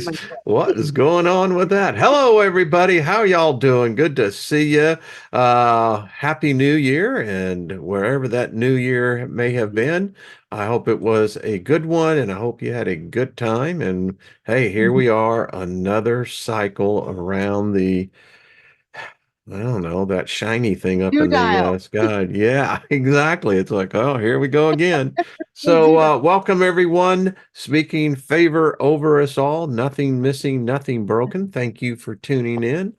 my What is going on with that? Hello, everybody. How y'all doing? Good to see you. Happy New Year, and wherever that New Year may have been, I hope it was a good one, and I hope you had a good time. And hey, here we are, another cycle around the I don't know, that shiny thing up new in the dial. sky. Yeah, exactly. It's like, oh, here we go again. We'll So, do it. welcome everyone. Speaking favor over us all, nothing missing, nothing broken. Thank you for tuning in.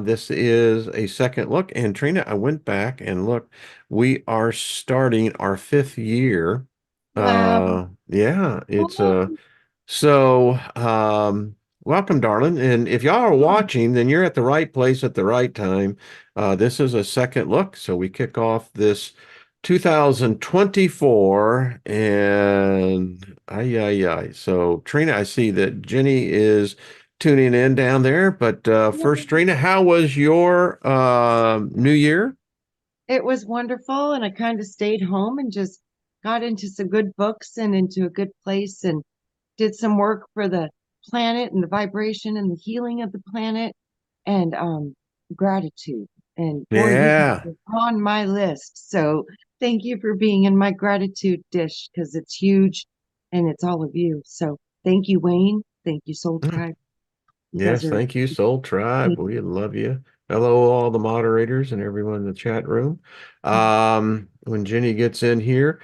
This is a second look. And Trina, I went back and looked. We are starting our fifth year. Wow. Yeah, it's so, welcome, darling. And if y'all are watching, then you're at the right place at the right time. This is a second look. So we kick off this 2024 and ay, ay, ay. So, Trina, I see that Jenny is tuning in down there. But first, Trina, how was your New Year? It was wonderful, and I kind of stayed home and just got into some good books and into a good place and did some work for the planet and the vibration and the healing of the planet and gratitude. And boy, you Yeah, guys are on my list. So thank you for being in my gratitude dish because it's huge and it's all of you. So thank you, Wayne. Thank you, Soul Tribe. You guys yes, are thank you, Soul Tribe. We love you. Hello, all the moderators and everyone in the chat room. When Jenny gets in here,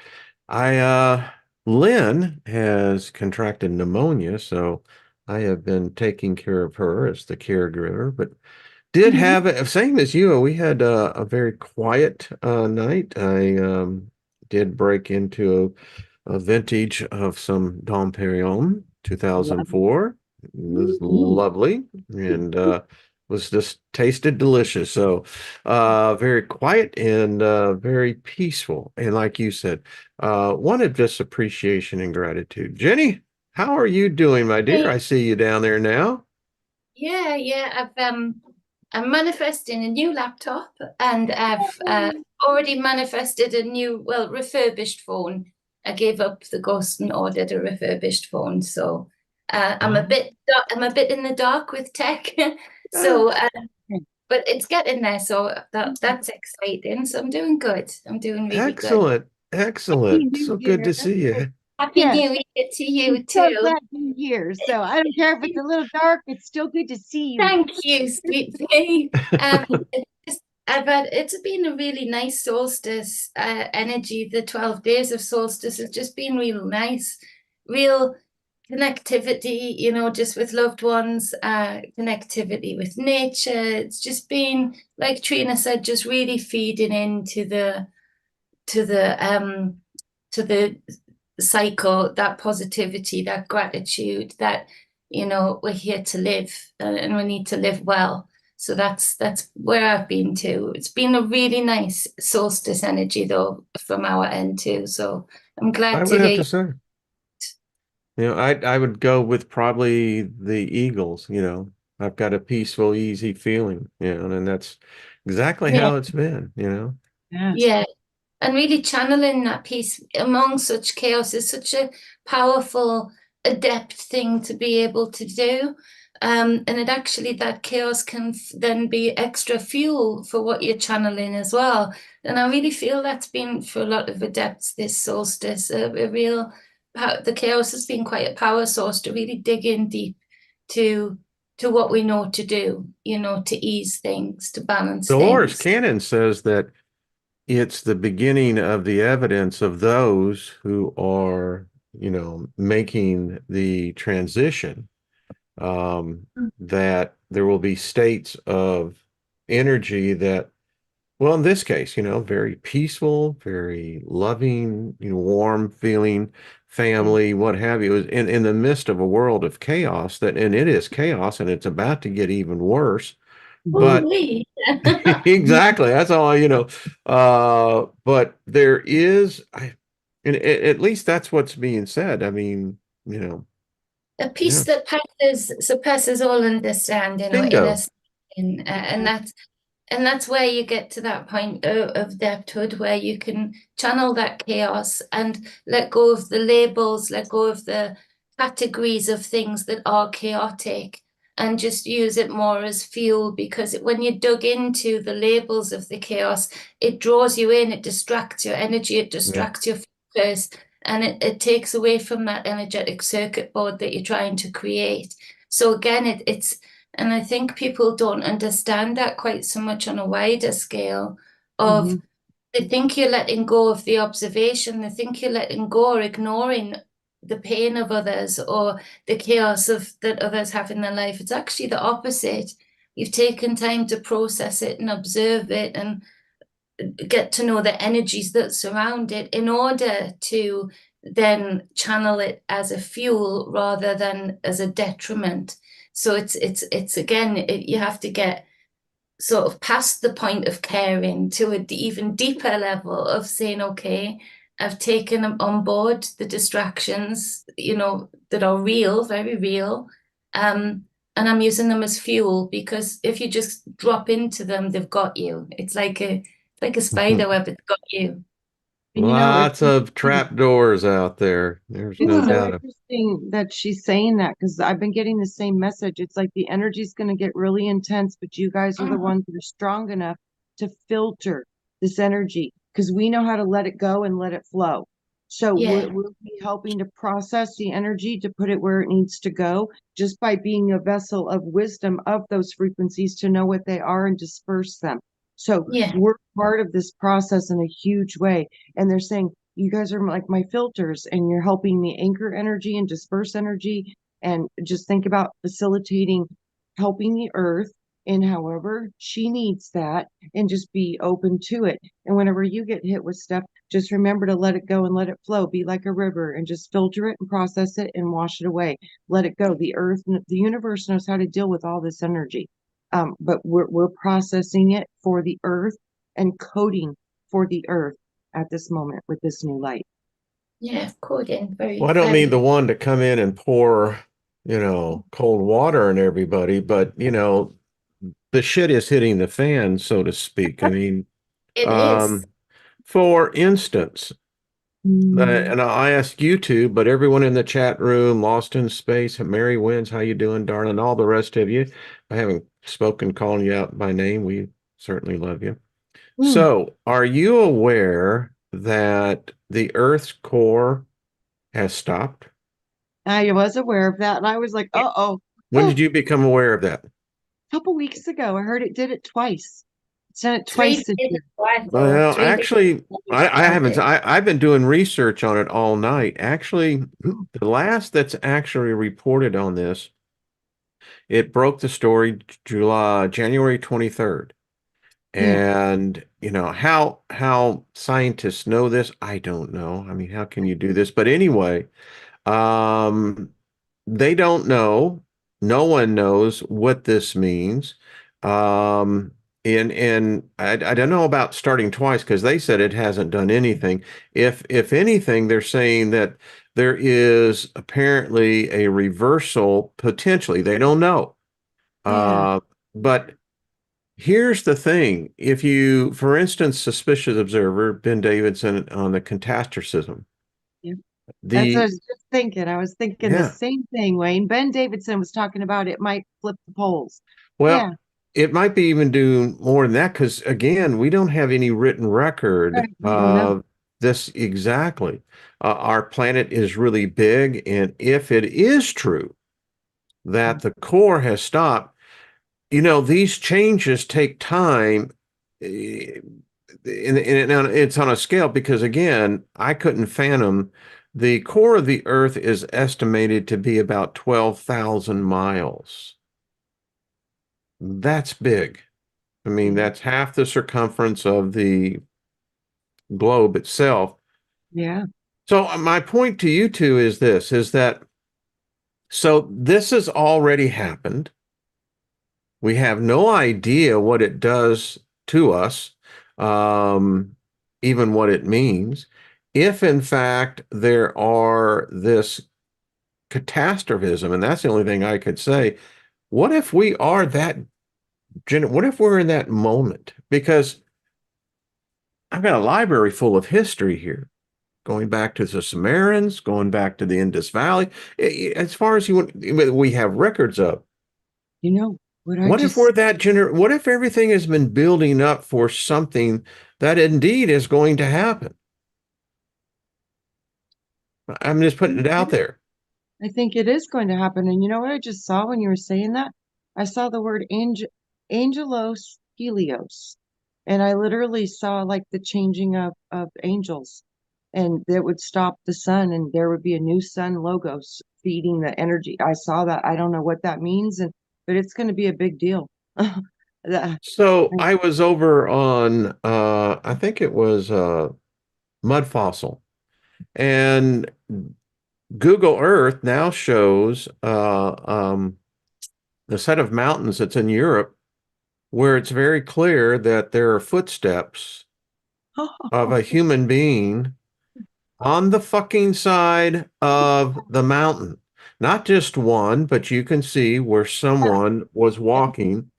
I Lynn has contracted pneumonia, so I have been taking care of her as the caregiver, but did Mhm. have it same as you. We had a very quiet night. I did break into a vintage of some Dom Perignon Love 2004. It was it. lovely and was just tasted delicious. So very quiet and very peaceful. And like you said, one of just appreciation and gratitude. Jenny, how are you doing, my dear? I Hey, see you down there now. I'm manifesting a new laptop and I've already manifested a new, well, refurbished phone. I gave up the ghost and ordered a refurbished phone. So I'm a bit in the dark with tech. Ah, So but it's getting there, so that's exciting. So I'm doing good. I'm doing really good. excellent. Happy Excellent. New So good Year. to see you. Happy Yes, New Year to I'm you so too. glad you're here. So I don't care if it's a little dark, it's still good to see you. Thank you, sweet pea. It's just, it's been a really nice solstice energy. The 12 days of solstice has just been real nice, real connectivity, just with loved ones, connectivity with nature. It's just been, like Trina said, just really feeding into to the um to the cycle, that positivity, that gratitude, that we're here to live and we need to live well. So that's where I've been to. It's been a really nice solstice energy though from our end too. So I'm I glad to would have hear to you. say. I would go with probably the Eagles, you know. I've got a peaceful, easy feeling, and that's exactly Yeah, how it's been. Yes. yeah. And really channeling that peace among such chaos is such a powerful, adept thing to be able to do. And it actually, that chaos can then be extra fuel for what you're channeling as well. And I really feel that's been for a lot of adepts this solstice, a real, the chaos has been quite a power source to really dig in deep to to what we know to do, to ease things, to balance Dolores things. Cannon says that it's the beginning of the evidence of those who are, making the transition, that there will be states of energy that, well, in this case, very peaceful, very loving, warm feeling family, what have you, is in the midst of a world of chaos and it is chaos and it's about to get even worse. But Ooh-wee. exactly, that's all. But there is, and at least that's what's being said. I mean, A yeah, peace that surpasses all understanding or inner bingo. saying, and that's where you get to that point of depthhood where you can channel that chaos and let go of the labels, let go of categories of things that are chaotic and just use it more as fuel, because when you dug into the labels of the chaos, it draws you in, it distracts your energy, it Yeah. distracts your focus, and it takes away from that energetic circuit board that you're trying to create. So again, it's, and I think people don't understand that quite so much on a wider scale of, Hmm. they think you're letting go of the observation. They think you're letting go or ignoring the pain of others or the chaos of that others have in their life. It's actually the opposite. You've taken time to process it and observe it and get to know the energies that surround it in order to then channel it as a fuel rather than as a detriment. So it's again, you have to get sort of past the point of caring to an even deeper level of saying, okay, I've taken on board the distractions, that are real, very real, and I'm using them as fuel, because if you just drop into them, they've got you. It's like a spider web, it's got you. And Lots of trap doors out there. There's no it's so doubt. interesting that she's saying that, because I've been getting the same message. It's like the energy's going to get really intense, but you guys are the Mhm. ones that are strong enough to filter this energy, because we know how to let it go and let it flow. So Yeah, we'll be helping to process the energy to put it where it needs to go, just by being a vessel of wisdom of those frequencies to know what they are and disperse them. So yeah, we're part of this process in a huge way. And they're saying, you guys are like my filters, and you're helping me anchor energy and disperse energy, and just think about facilitating, helping the earth in however she needs that, and just be open to it. And whenever you get hit with stuff, just remember to let it go and let it flow. Be like a river and just filter it and process it and wash it away. Let it go. The earth, the universe knows how to deal with all this energy. But we're processing it for the earth and coding for the earth at this moment with this new light. yeah, coding, Well, I very, don't need the very, one to come in and pour, cold water on everybody, but the shit is hitting the fan, so to speak. I mean, it is. um, for instance, Mm. and I ask you to, but everyone in the chat room, Lost in Space, Mary Wins, how you doing, darling? All the rest of you. I haven't spoken, calling you out by name. We certainly love you. Mm. So, are you aware that the Earth's core has stopped? I was aware of that, and I was like, uh-oh. When Oh, did you become aware of that? a couple weeks ago, I heard it did it twice. It's done it Three twice this days year. ago, so Well, 3 days actually, I haven't. started. I've been doing research on it all night. Actually, the last that's actually reported on this, it broke the story January 23rd. Yeah, And how scientists know this, I don't know. I mean, how can you do this? But anyway, um, they don't know. No one knows what this means. Um, and I don't know about starting twice, because they said it hasn't done anything. If anything, they're saying that there is apparently a reversal potentially. They don't know. yeah, Uh, but here's the thing. If you, for instance, suspicious observer, Ben Davidson on the catastrophism, yeah. That's what I the, was just thinking. I was thinking the yeah, same thing, Wayne. Ben Davidson was talking about it might flip the poles. well, Yeah, it might be even doing more than that, because again, we don't have any written record right. We don't know. of this exactly. Our planet is really big, and if it is true that the core has stopped, these changes take time. And it's on a scale, because again, I couldn't fathom the core of the Earth is estimated to be about 12,000 miles. That's big. I mean, Yeah, that's half the circumference of the globe itself. yeah, So my point to you two is this, is that so this has already happened. We have no idea what it does to us, um, even what it means. If in fact there are this catastrophism, and that's the only thing I could say, what if we are that, what if we're in that moment? Because I've got a library full of history here. going back to the Sumerians, going back to the Indus Valley, as far as you want, we have records of. You know what I What if just we're that what if everything has been building up for something that indeed is going to happen? I'm just putting it out there. I think it is going to happen. And you know what I just saw when you were saying that? I saw the word angelos helios. And I literally saw like the changing of angels. And that would stop the sun and there would be a new sun logos feeding the energy. I saw that. I don't know what that means, and but it's going to be a big deal. That- So I was over on I think it was Mud Fossil, and Google Earth now shows the set of mountains that's in Europe where it's very clear that there are footsteps of a human being on the fucking side of the mountain. Not just one, but you can see where someone was walking.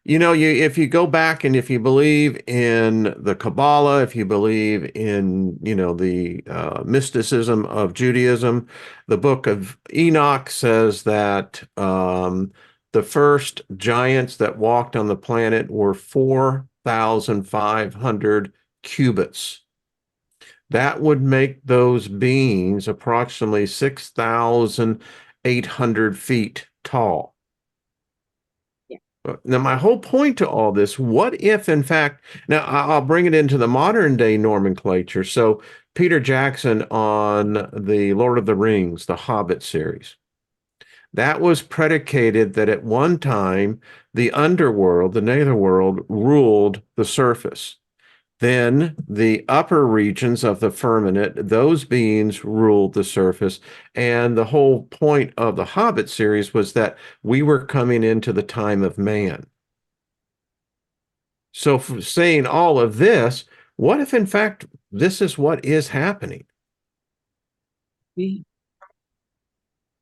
You know, if you go back and if you believe in the Kabbalah, if you believe in, the mysticism of Judaism, the book of Enoch says that the first giants that walked on the planet were 4,500 cubits. That would make those beings approximately 6,800 feet tall. Yeah. Now, my whole point to all this, what if, in fact, now I'll bring it into the modern day nomenclature. So, Peter Jackson on the Lord of the Rings, the Hobbit series, that was predicated that at one time the underworld, the netherworld, ruled the surface. Then the upper regions of the firmament, those beings ruled the surface. And the whole point of the Hobbit series was that we were coming into the time of man. So, for saying all of this, what if in fact this is what is happening?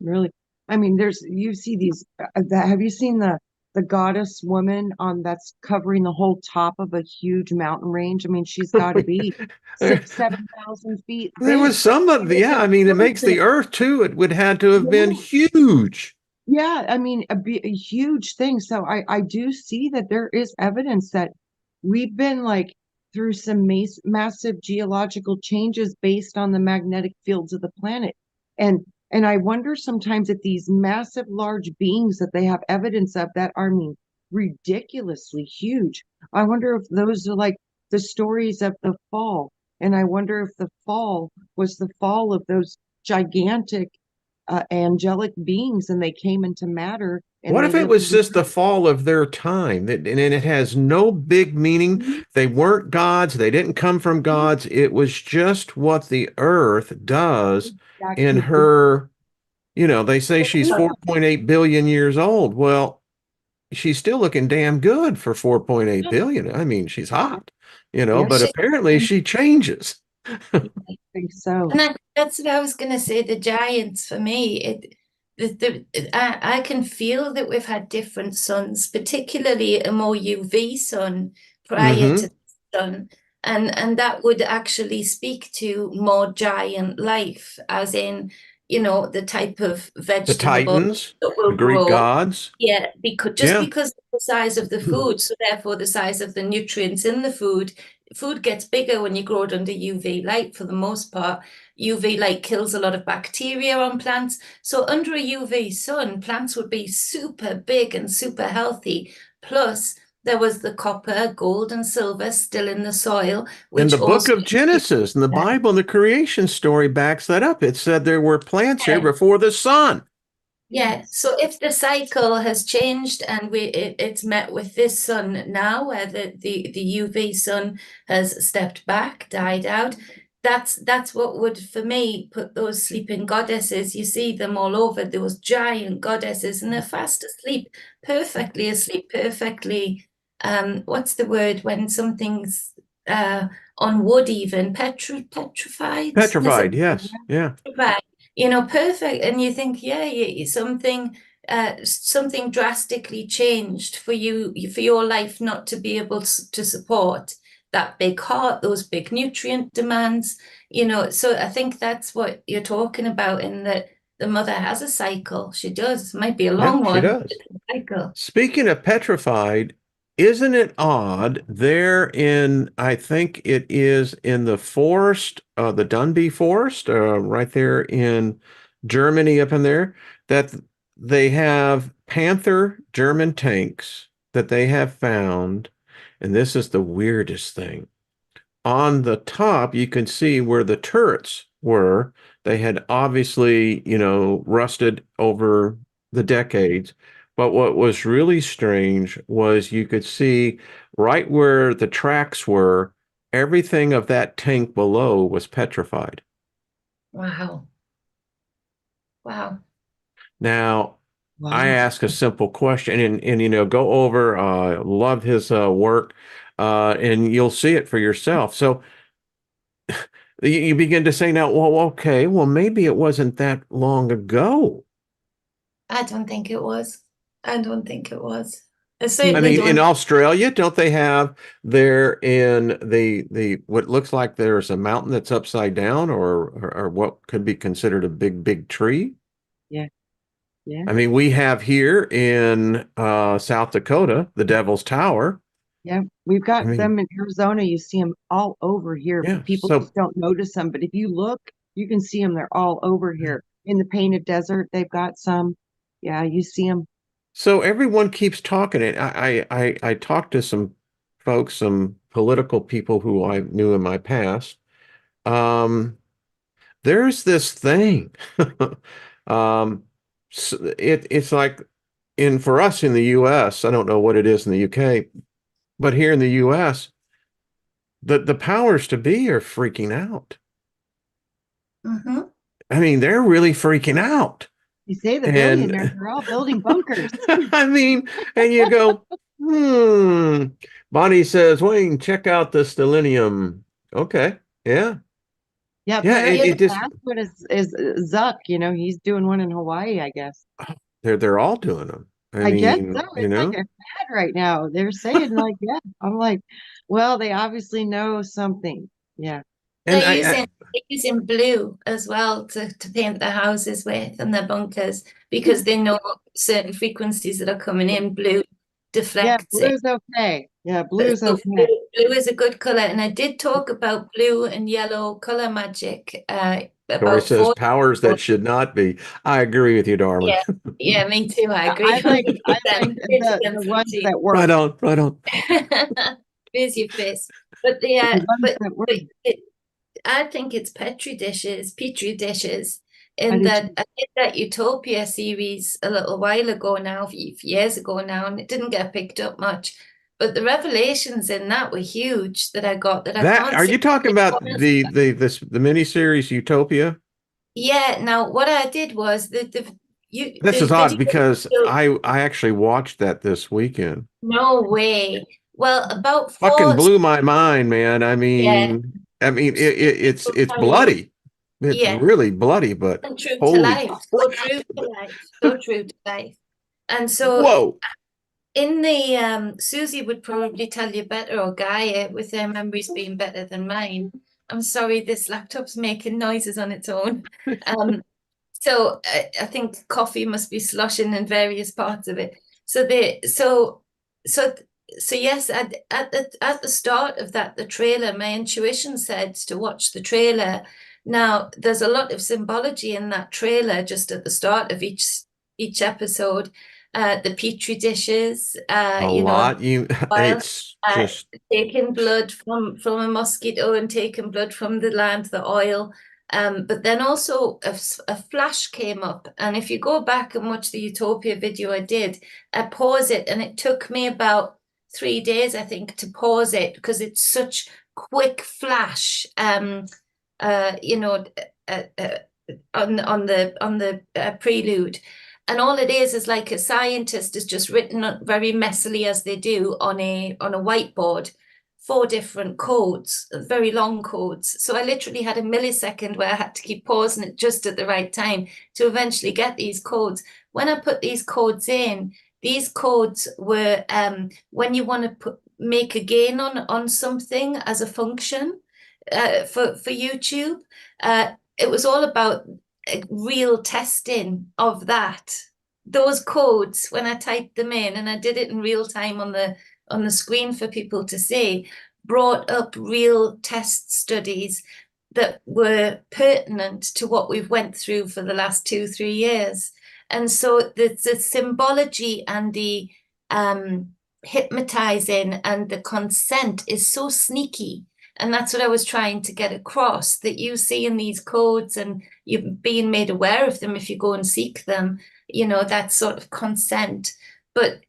really. I mean, you see these have you seen the goddess woman on that's covering the whole top of a huge mountain range? I mean, she's got to be There 6, 7,000 feet there big. was some of And the, it's yeah, a I mean, it makes person. the earth too. It would had to have been Yeah. huge. Yeah, I mean, a huge thing. So I do see that there is evidence that we've been like through some massive geological changes based on the magnetic fields of the planet. And and I wonder sometimes if these massive large beings that they have evidence of that are, I mean, ridiculously huge. I wonder if those are like the stories of the fall. And I wonder if the fall was the fall of those gigantic angelic beings and they came into matter and What they if it lived was through just the fall of their time and it has no big meaning? the They weren't gods. They didn't come from gods. It was just what the earth does that in could be. her, they say she's 4.8 billion years old. Well, she's still looking damn good for 4.8 billion. I mean, she's hot, Yes, but She- apparently she changes. I think so. And that's what I was going to say. The giants for me, I can feel that we've had different suns, particularly a more UV sun prior to Hmm. the sun, and that would actually speak to more giant life, as in, the type of The vegetable Titans, that the will Greek grow. gods. Yeah, because of the size of the Hmm. food, so therefore the size of the nutrients in the food. Food gets bigger when you grow it under UV light for the most part. UV light kills a lot of bacteria on plants. So under a UV sun, plants would be super big and super healthy. Plus, there was the copper, gold, and silver still in the soil, In which the book also of Genesis, and the Bible and the creation story backs that up. It said there were plants here before the sun. yeah, Yes. so if the cycle has changed and it's met with this sun now, where the UV sun has stepped back, died out, that's what would, for me, put those sleeping goddesses. You see them all over, those giant goddesses, and they're fast asleep, perfectly, what's the word when something's on wood even, petrified? There's a Petrified, yes. Yeah. right, perfect. And you think, yeah, something drastically changed for you, for your life not to be able to support. that big heart, those big nutrient demands, so I think that's what you're talking about, in that the mother has a cycle. She does. It might be a Yeah, long she one, but does. it's a cycle. Speaking of petrified, isn't it odd there in, I think it is in the forest, the Dunby Forest, right there in Germany up in there, that they have Panther German tanks that they have found. And this is the weirdest thing. On the top, you can see where the turrets were. They had obviously, rusted over the decades. But what was really strange was you could see right where the tracks were, everything of that tank below was petrified. Wow. Wow. Now, I Wow. ask a simple question and go over, love his work, and you'll see it for yourself. So you begin to say now, well, okay, well, maybe it wasn't that long ago. I don't think it was. I don't think it was. I I certainly mean, in don't. Australia, don't they have there in the what looks like there's a mountain that's upside down or what could be considered a big tree? Yeah. Yeah. I mean, we have here in South Dakota, the Devil's Tower. Yeah. We've I got mean, them in Arizona. You see them all over here. yeah. People So just don't notice them. But if you look, you can see them. They're all over here. In the Painted Desert, they've got some. Yeah, you see them. so everyone keeps talking it. I talked to some folks, some political people who I knew in my past. There's this thing. Um, it's like for us in the US, I don't know what it is in the UK, but here in the US, the powers to be are freaking out. Hmm. I mean, they're really freaking out. You say the billionaires And are all building bunkers. I mean, and you go, hmm. Bonnie says, Wayne, check out the stellinium. Okay. Yeah. Yeah, Yeah. It, apparently Yeah, it the just, last one is Zuck. He's doing one in Hawaii, I guess. they're all doing them. I I guess so. mean, It's like a fad right now. They're saying like, yeah. I'm like, well, they obviously know something. Yeah. and they're using blue as well to paint their houses with and their bunkers, because they know certain frequencies that are coming in. Blue Yeah, deflects it. blue's okay. Yeah, But blue's so blue, okay. blue is a good color, and I did talk about blue and yellow color magic Tori about says 4 powers that should not be. I agree with you, darling. Yeah, yeah, me too. I agree I like 100%. the ones that work. Right on, right on. Here's your face. But The ones that work. I think it's petri dishes, I in do that too. I did that Utopia series a little while ago now, a few years ago now, and it didn't get picked up much. But the revelations in that were huge that I got, that I That can't are say. you talking about the miniseries Utopia? Yeah, now what I did was This is the odd video. because I actually watched that this weekend. No way. Well, about Fucking four, blew my mind, man. yeah, I mean will it's tell you, bloody. It's yeah, really bloody, but and true to holy life, so crap. true to life, so true to life. And so Whoa. in the Susie would probably tell you better, or Gaia, with their memories being better than mine. I'm sorry, this laptop's making noises on its own. Um, so I think coffee must be sloshing in various parts of it. So the so so yes, at the start of that, the trailer, my intuition said to watch the trailer. Now there's a lot of symbology in that trailer just at the start of each episode. The petri dishes, A lot. while It's uh, just taking blood from a mosquito and taking blood from the land, the oil. But then also a flash came up. And if you go back and watch the Utopia video I did, I pause it, and it took me about 3 days, I think, to pause it, because it's such quick flash. You know, uh, uh, on the prelude. And all it is like a scientist has just written very messily, as they do, on a whiteboard, 4 different codes, very long codes. So I literally had a millisecond where I had to keep pausing it just at the right time to eventually get these codes. When I put these codes in, these codes were when you want to make a gain on something as a function for YouTube. It was all about real testing of those codes when I typed them in, and I did it in real time on the screen for people to see, brought up real test studies that were pertinent to what we've went through for the last 2-3 years. And so the symbology and the hypnotizing and the consent is so sneaky. And that's what I was trying to get across, that you see in these codes and you're being made aware of them if you go and seek them, that sort of consent. But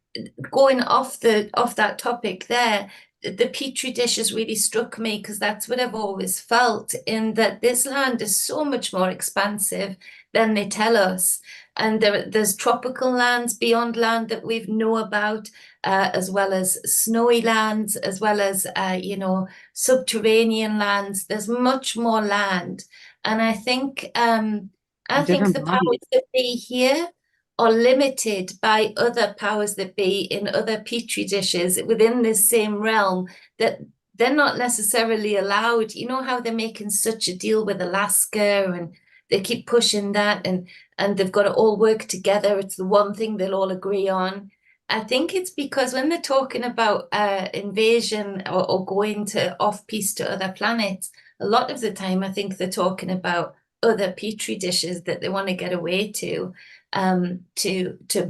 going off that topic there, the petri dish has really struck me, because that's what I've always felt, in that this land is so much more expansive than they tell us. And there's tropical lands beyond land that we know about, as well as snowy lands, as well as, subterranean lands. There's much more land. And I think the powers that be here are limited by other powers that be in other petri dishes within this same realm, that they're not necessarily allowed. You know how they're making such a deal with Alaska, and they keep pushing that, and they've got to all work together. It's the one thing they'll all agree on. I think it's because when they're talking about invasion or going to off-piste to other planets, a lot of the time I think they're talking about other petri dishes that they want to get away to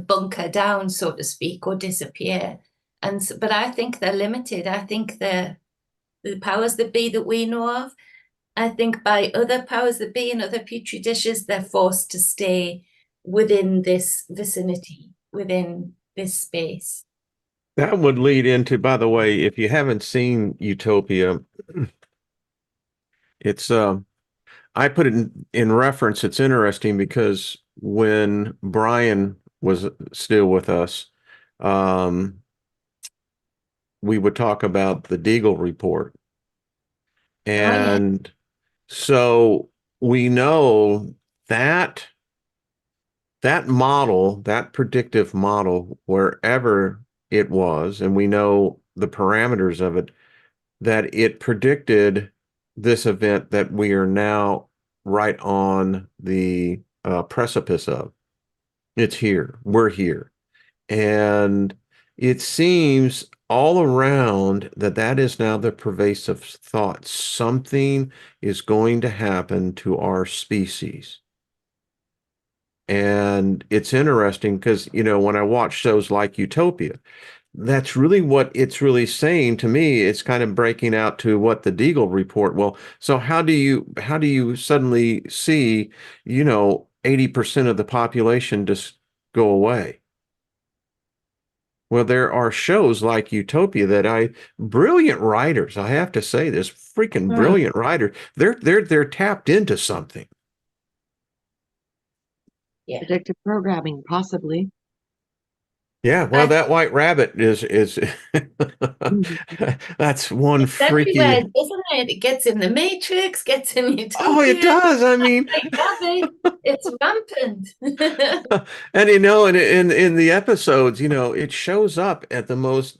bunker down, so to speak, or disappear. But I think they're limited. I think the powers that be that we know of, I think by other powers that be in other petri dishes, they're forced to stay within this vicinity, within this space. That would lead into, by the way, if you haven't seen Utopia, it's I put it in reference. It's interesting because when Brian was still with us, we would talk about the Deagle report. And so we know that model, that predictive model, wherever it was, and we know the parameters of it, that it predicted this event that we are now right on the precipice of. It's here. We're here. And it seems all around that is now the pervasive thought. Something is going to happen to our species. And it's interesting because, when I watch shows like Utopia, that's really what it's really saying to me. It's kind of breaking out to what the Deagle report. Well, so how do you suddenly see, 80% of the population just go away? Well, there are shows like Utopia that brilliant writers, I have to say this, freaking brilliant writers, they're tapped into something. Yeah. Predictive programming, possibly. Yeah, well, that white rabbit is that's one it's freaky. Everywhere, isn't it? It gets in the Matrix, gets in Utopia. Oh, it does. I mean, it's rampant. And in the episodes, it shows up at the most,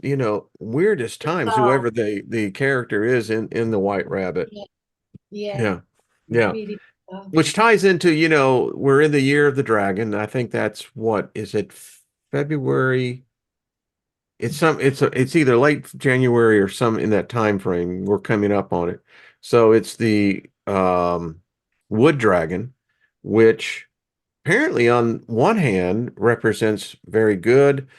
weirdest times. Whoever the character is in the White Rabbit. Yeah. Really, which ties into, we're in the year of the dragon. I think that's what is it, February? It's either late January or some in that time frame. We're coming up on it. So it's the wood dragon, which apparently on one hand represents very good,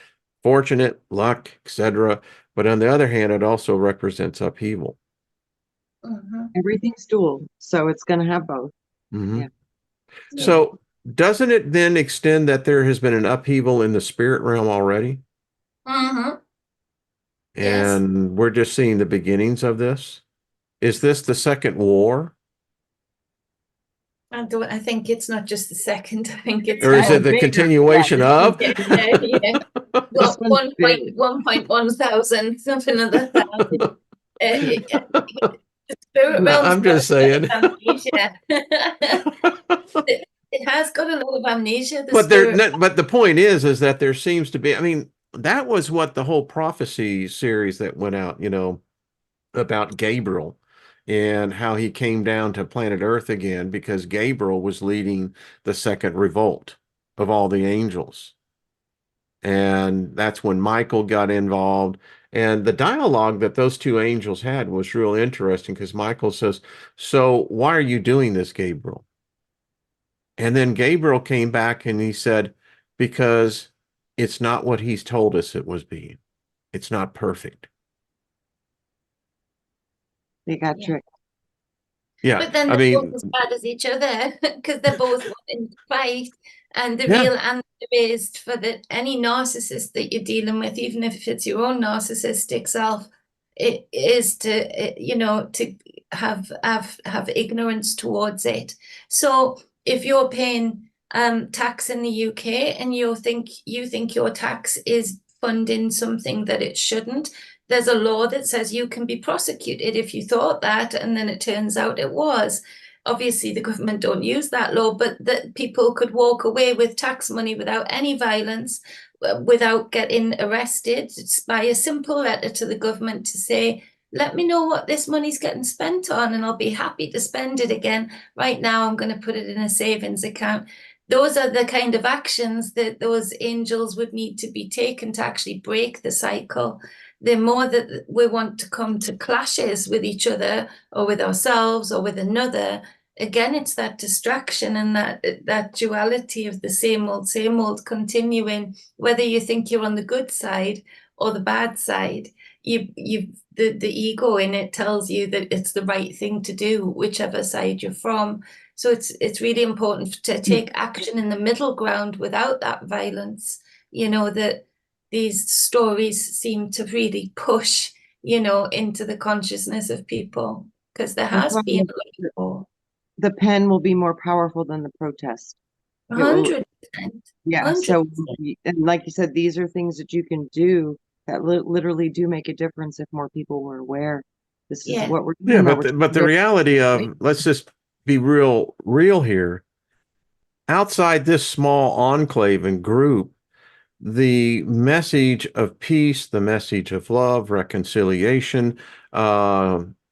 fortunate, luck, etc. But on the other hand, it also represents upheaval. Everything's dual, so it's going to have both. Yeah. So doesn't it then extend that there has been an upheaval in the spirit realm already? And we're just seeing the beginnings of this? Is this the second war? I think it's not just the second. I think it's or is it the continuation of? Yeah. Well, 1.1 thousand, something like that. I'm just saying. It has got a lot of amnesia. But the point is that there seems to be, I mean, that was what the whole prophecy series that went out, about Gabriel and how he came down to planet Earth again because Gabriel was leading the second revolt of all the angels. And that's when Michael got involved. And the dialogue that those two angels had was real interesting because Michael says, "So why are you doing this, Gabriel?" And then Gabriel came back and he said, "Because it's not what he's told us it was being. It's not perfect." They got Yeah. tricked. Yeah, But then I they're both mean, as bad as each other because they're both wanting to fight. And the yeah, real answer is for any narcissist that you're dealing with, even if it's your own narcissistic self, it is to have ignorance towards it. So if you're paying tax in the UK and you think your tax is funding something that it shouldn't, there's a law that says you can be prosecuted if you thought that, and then it turns out it was. Obviously, the government don't use that law, but that people could walk away with tax money without any violence, without getting arrested, by a simple letter to the government to say, let me know what this money's getting spent on, and I'll be happy to spend it again. Right now, I'm going to put it in a savings account. Those are the kind of actions that those angels would need to be taken to actually break the cycle. The more that we want to come to clashes with each other or with ourselves or with another, again, it's that distraction and that duality of the same old continuing, whether you think you're on the good side or the bad side. The ego in it tells you that it's the right thing to do, whichever side you're from. So it's really important to take action in the middle ground without that violence, that these stories seem to really push, into the consciousness of people, because there That's has why been a lot before. the pen will be more powerful than the protest. It will, 100%. yeah. So, 100%. and like you said, these are things that you can do that literally do make a difference if more people were aware. This is Yeah. what we're yeah, talking about. but the reality of, let's just be real here. Outside this small enclave and group, the message of peace, the message of love, reconciliation,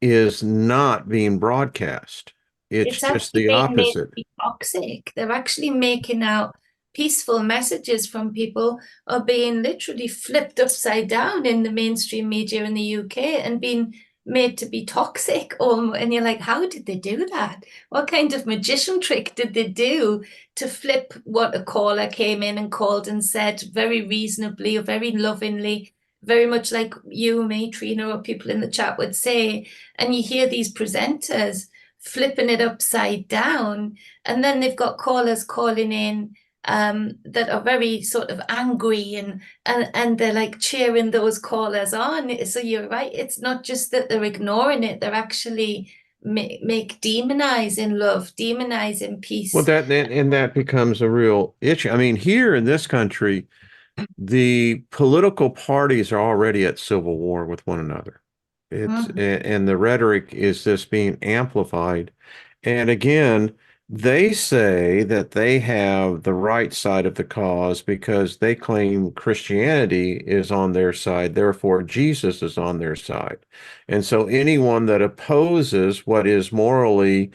is not being broadcast. It's It's just actually the being made to opposite. be toxic. They're actually making out peaceful messages from people are being literally flipped upside down in the mainstream media in the UK and being made to be toxic. And you're like, how did they do that? What kind of magician trick did they do to flip what a caller came in and called and said very reasonably or very lovingly, very much like you, me, Trina, or people in the chat would say. And you hear these presenters flipping it upside down, and then they've got callers calling in that are very sort of angry, and they're like cheering those callers on. So you're right, it's not just that they're ignoring it, they're actually make demonizing love, demonizing Well, peace. that becomes a real issue. I mean, here in this country, the political parties are already at civil war with one another. And the rhetoric is just being amplified. And again, they say that they have the right side of the cause because they claim Christianity is on their side, therefore Jesus is on their side. And so anyone that opposes what is morally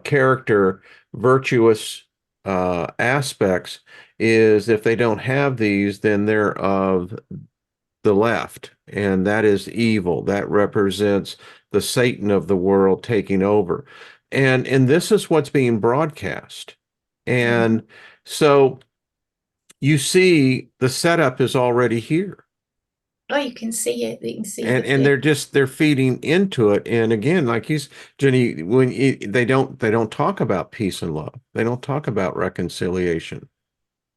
character, virtuous aspects, is if they don't have these, then they're of the left, and that is evil. That represents the Satan of the world taking over. And this is what's being broadcast. And so you see the setup is already here. Oh, you can see it. You can see the And flip. they're feeding into it. And again, like he's Jenny, they don't talk about peace and love. They don't talk about reconciliation.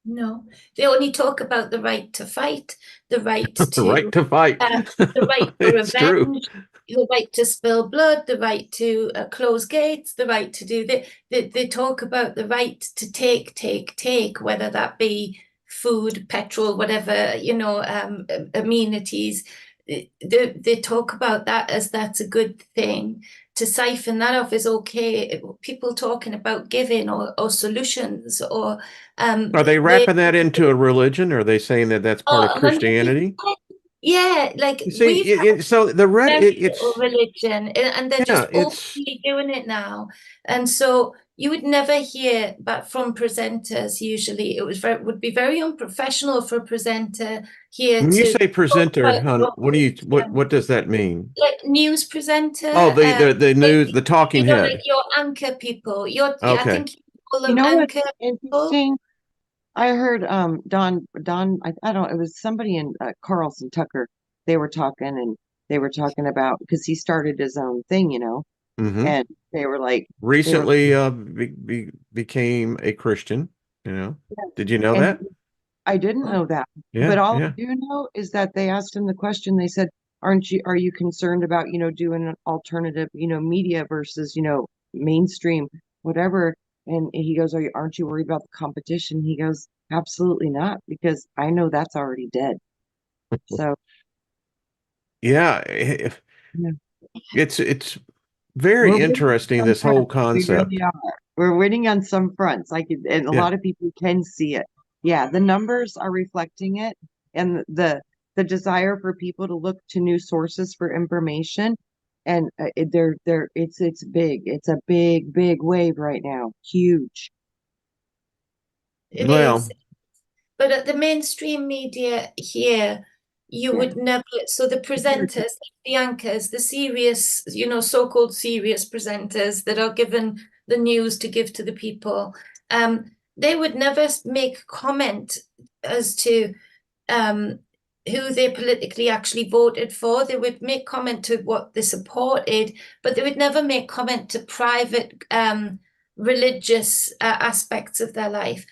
No, they only talk about the right to fight, the right The right to to fight. uh, the right for It's true. revenge, the right to spill blood, the right to close gates, the right to do that. They talk about the right to take, whether that be food, petrol, whatever, amenities. they talk about that as that's a good thing. To siphon that off is okay. People talking about giving or solutions or Are they they wrapping that into a religion? Or are they saying that that's part of 100%. Christianity? Yeah, like You see, we've so the very little it's religion, and they're yeah, just it's openly doing it now. And so you would never hear but from presenters. Usually, would be very unprofessional for a presenter here when you to say talk presenter, about hon, what do you what does that mean? like news Oh, presenter, the like, news, the talking like head. your anchor people. Yeah, I Okay. think you call You them know what's anchor people. interesting? I heard Don I don't it was somebody in Carlson Tucker. They were talking and they were talking about because he started his own thing, Hmm. and they were Recently became a Christian, you know. Did you know and that? I didn't know that. Yeah, But all I yeah. do know is that they asked him the question. They said, are you concerned about, doing an alternative, media versus, mainstream, whatever? And he goes, aren't you worried about the competition? He goes, absolutely not, because I know that's already dead. So, Yeah, yeah, it's very we're winning on interesting, some this whole fronts. We really concept. are. We're winning on some fronts, and a Yeah. lot of people can see it. Yeah, the numbers are reflecting it, and the desire for people to look to new sources for information, and it's big. It's a big wave right now, huge. It is. Well, But at the mainstream media here, you Yeah, would never. So the presenters, the anchors, the serious, so-called serious presenters that are given the news to give to the people, they would never make comment as to um, who they politically actually voted for. They would make comment to what they supported, but they would never make comment to private religious aspects of their life.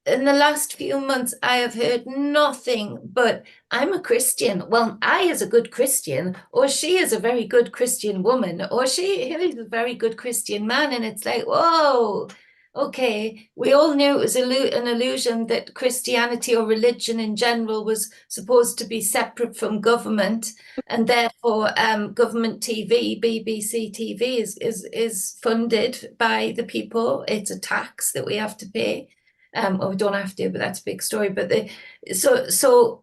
In the last few months, I have heard nothing but I'm a Christian. Well, I is a good Christian, or she is a very good Christian woman, or he is a very good Christian man. And it's like, whoa, okay, we all knew it was an illusion that Christianity or religion in general was supposed to be separate from government, and therefore government TV, BBC TV, is funded by the people. It's a tax that we have to pay. Or we don't have to, but that's a big story. But so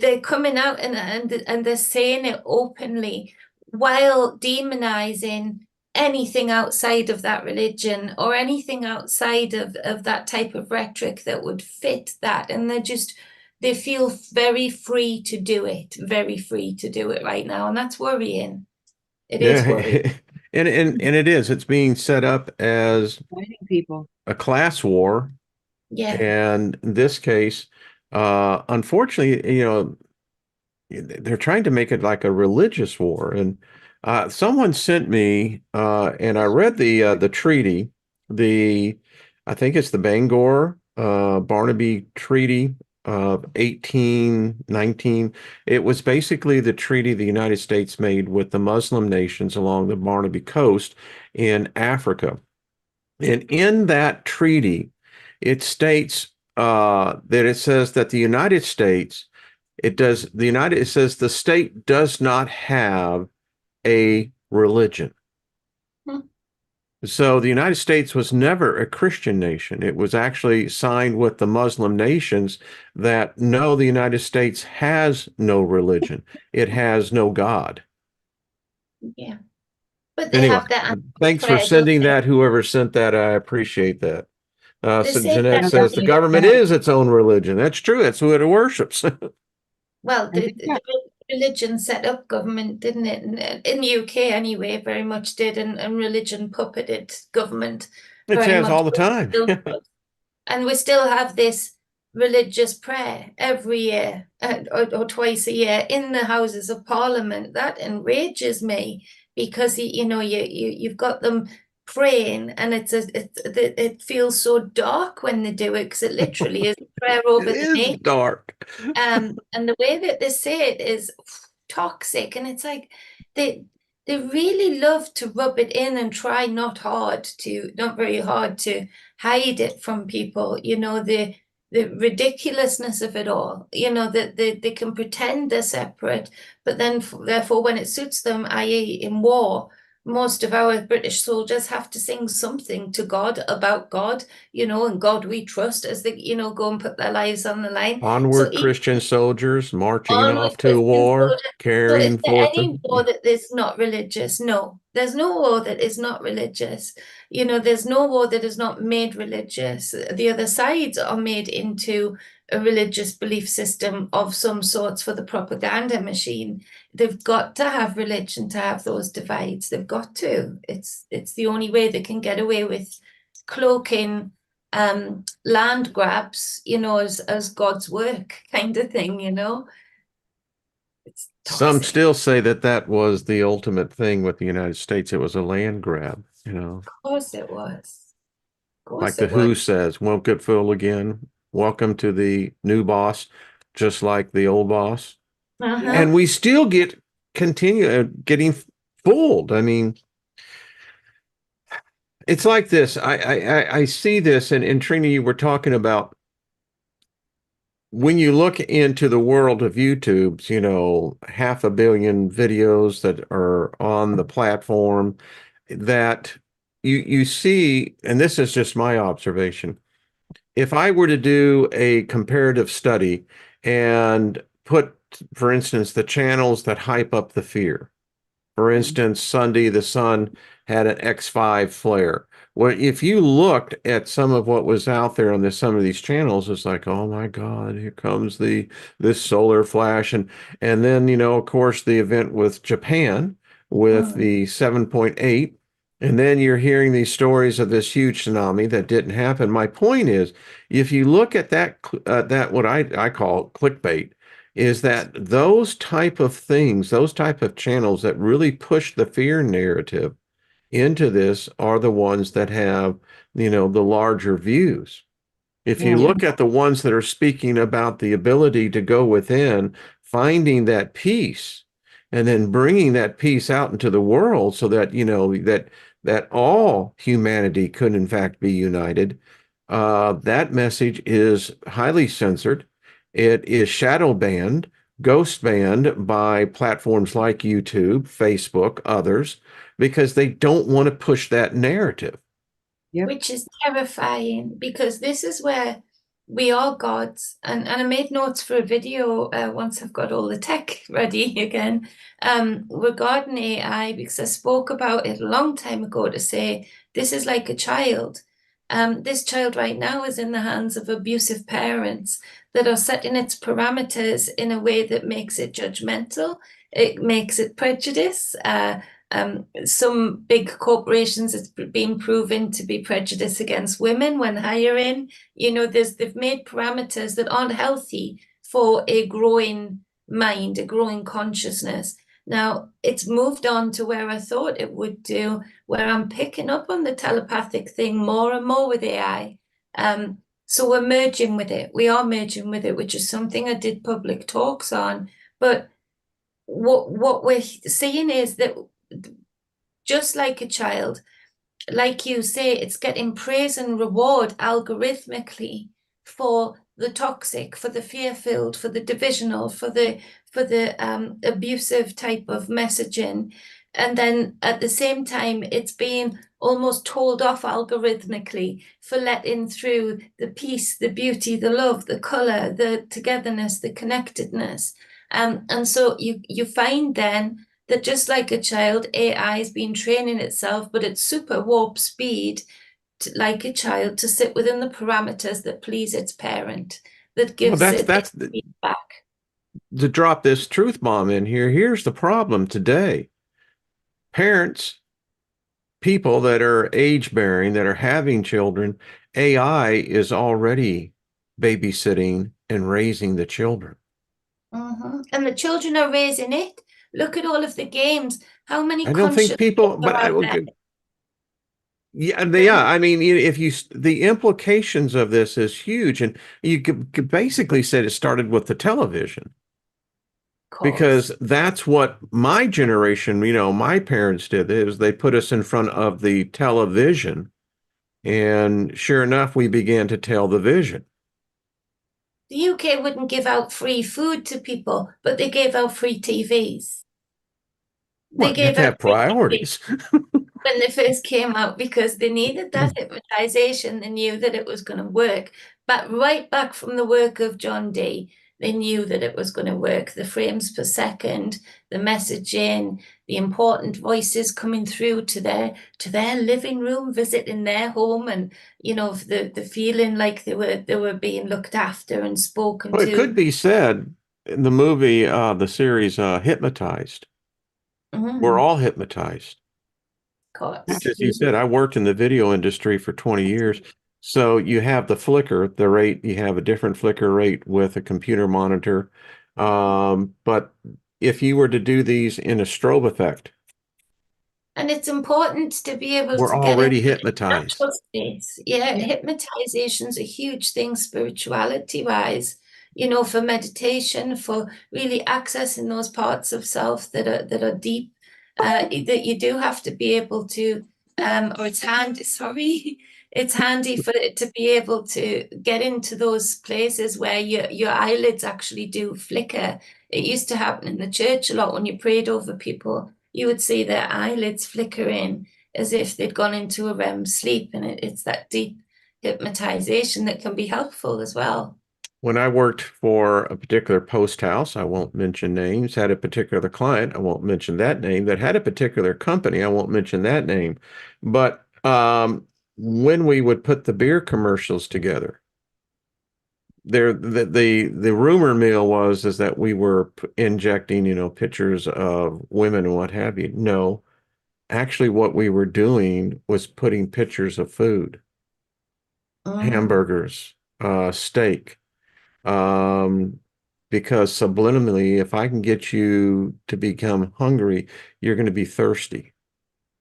they're coming out and they're saying it openly while demonizing anything outside of that religion or anything outside of that type of rhetoric that would fit that. And they feel very free to do it, very free to do it right now. And that's worrying. It is worrying. yeah. And it is. It's being set up as Fighting people. a class war. Yeah. And in this case, unfortunately, they're trying to make it like a religious war. And someone sent me, and I read the treaty, the I think it's the Bangor Barnaby Treaty of 1819. It was basically the treaty the United States made with the Muslim nations along the Barnaby coast in Africa. And in that treaty, it states that it says that the United States, it says the state does not have a religion. Hmm. So the United States was never a Christian nation. It was actually signed with the Muslim nations that no, the United States has no religion. It has no God. Yeah. But they Anyway, have their answer thanks for prayer, don't sending they? that. Whoever sent that, I appreciate that. They So say Jeanette that Yeah, says that's the the government sad. is its own religion. That's true. That's who it worships. well, I think the religion set up government, didn't it? In the UK anyway, very much did, and religion puppeted government It very has much. all the time. Still does. And we still have this religious prayer every year or twice a year in the Houses of Parliament. That enrages me because you've got them praying and it feels so dark when they do it because it literally is a prayer It over the is nation. dark. And the way that they say it is toxic, and it's like they really love to rub it in and try not very hard to hide it from people. the ridiculousness of it all, that they can pretend they're separate, but then therefore when it suits them, i.e. in war, most of our British soldiers have to sing something to God about God, and God we trust, as they, go and put their lives on the line. So Onward, even Christian soldiers marching onward off to Christian war, soldiers. So is carrying there forth the. any war that is not religious? No, there's no war that is not religious. There's no war that is not made religious. The other sides are made into a religious belief system of some sorts for the propaganda machine. They've got to have religion to have those divides. They've got to. It's the only way they can get away with cloaking land grabs, as God's work kind of thing, It's Some toxic. still say that that was the ultimate thing with the United States. It was a land grab, Of course it was. Of like course the it was. Who says, won't get full again. Welcome to the new boss, just like the old boss. Uh-huh. And we still continue getting fooled. I mean, it's like this. I see this, and Trina, you were talking about when you look into the world of YouTube's, 500 million videos that are on the platform, that you see, and this is just my observation. If I were to do a comparative study and put, for instance, the channels that hype up the fear, for instance, Sunday the Sun had an X5 flare. Well, if you looked at some of what was out there on some of these channels, it's like, oh my God, here comes this solar flash, and then of course the event with Japan with Mm. the 7.8, and then you're hearing these stories of this huge tsunami that didn't happen. My point is, if you look at that what I call clickbait, is that those type of things, those type of channels that really push the fear narrative into this are the ones that have, the larger views. If you Yeah. look at the ones that are speaking about the ability to go within, finding that peace, and then bringing that peace out into the world so that, that all humanity could in fact be united, that message is highly censored. It is shadow banned, ghost banned by platforms like YouTube, Facebook, others, because they don't want to push that narrative. Yep. Which is terrifying, because this is where we are gods. And I made notes for a video once I've got all the tech ready again, regarding AI, because I spoke about it a long time ago to say this is like a child. This child right now is in the hands of abusive parents that are setting its parameters in a way that makes it judgmental. It makes it prejudice. Some big corporations, it's been proven to be prejudiced against women when hiring. They've made parameters that aren't healthy for a growing mind, a growing consciousness. Now, it's moved on to where I thought it would do, where I'm picking up on the telepathic thing more and more with AI. So we're merging with it. We are merging with it, which is something I did public talks on. But what we're seeing is that just like a child, like you say, it's getting praise and reward algorithmically for the toxic, for the fear-filled, for the divisional, for the abusive type of messaging. And then at the same time, it's being almost told off algorithmically for letting through the peace, the beauty, the love, the color, the togetherness, the connectedness. And so you find then that just like a child, AI has been training itself, but at super warp speed, like a child, to sit within the parameters that please its parent, that Well, gives it that's feedback. to drop this truth bomb in here. Here's the problem today. Parents, people that are age bearing, that are having children, AI is already babysitting and raising the children. And the children are raising it. Look at all of the games. How many I don't think conscious people, people but are out there? yeah, I mean, if the implications of this is huge, and you could basically say it started with the television. Of Because course. that's what my generation, my parents did, is they put us in front of the television, and sure enough, we began to tell the vision. The UK wouldn't give out free food to people, but they gave out free TVs. Well, They you have gave to out have free TVs priorities. when they first came out because they needed that hypnotization. They knew that it was going to work. But right back from the work of John Dee, they knew that it was going to work. The frames per second, the messaging, the important voices coming through to their living room, visiting their home, and the feeling like they were being looked after and spoken Well, it to. could be said in the movie, the series, Hypnotized. We're Mm, all hypnotized. of course. As you said, I worked in the video industry for 20 years. So you have the flicker, the rate, you have a different flicker rate with a computer monitor. But if you were to do these in a strobe effect, And it's important to be able we're to get into already the hypnotized. natural space. Yeah, Yeah. hypnotization's a huge thing spirituality wise, for meditation, for really accessing those parts of self that are deep, that you do have to be able to, or it's handy, sorry, it's handy for it to be able to get into those places where your eyelids actually do flicker. It used to happen in the church a lot when you prayed over people. You would see their eyelids flickering as if they'd gone into a REM sleep, and it's that deep hypnotization that can be helpful as well. When I worked for a particular post house, I won't mention names, had a particular client, I won't mention that name, that had a particular company, I won't mention that name. But when we would put the beer commercials together, the rumor mill was is that we were injecting, pictures of women and what have you. No, actually what we were doing was putting pictures of food, Mm. hamburgers, steak, um, because subliminally, if I can get you to become hungry, you're going to be thirsty.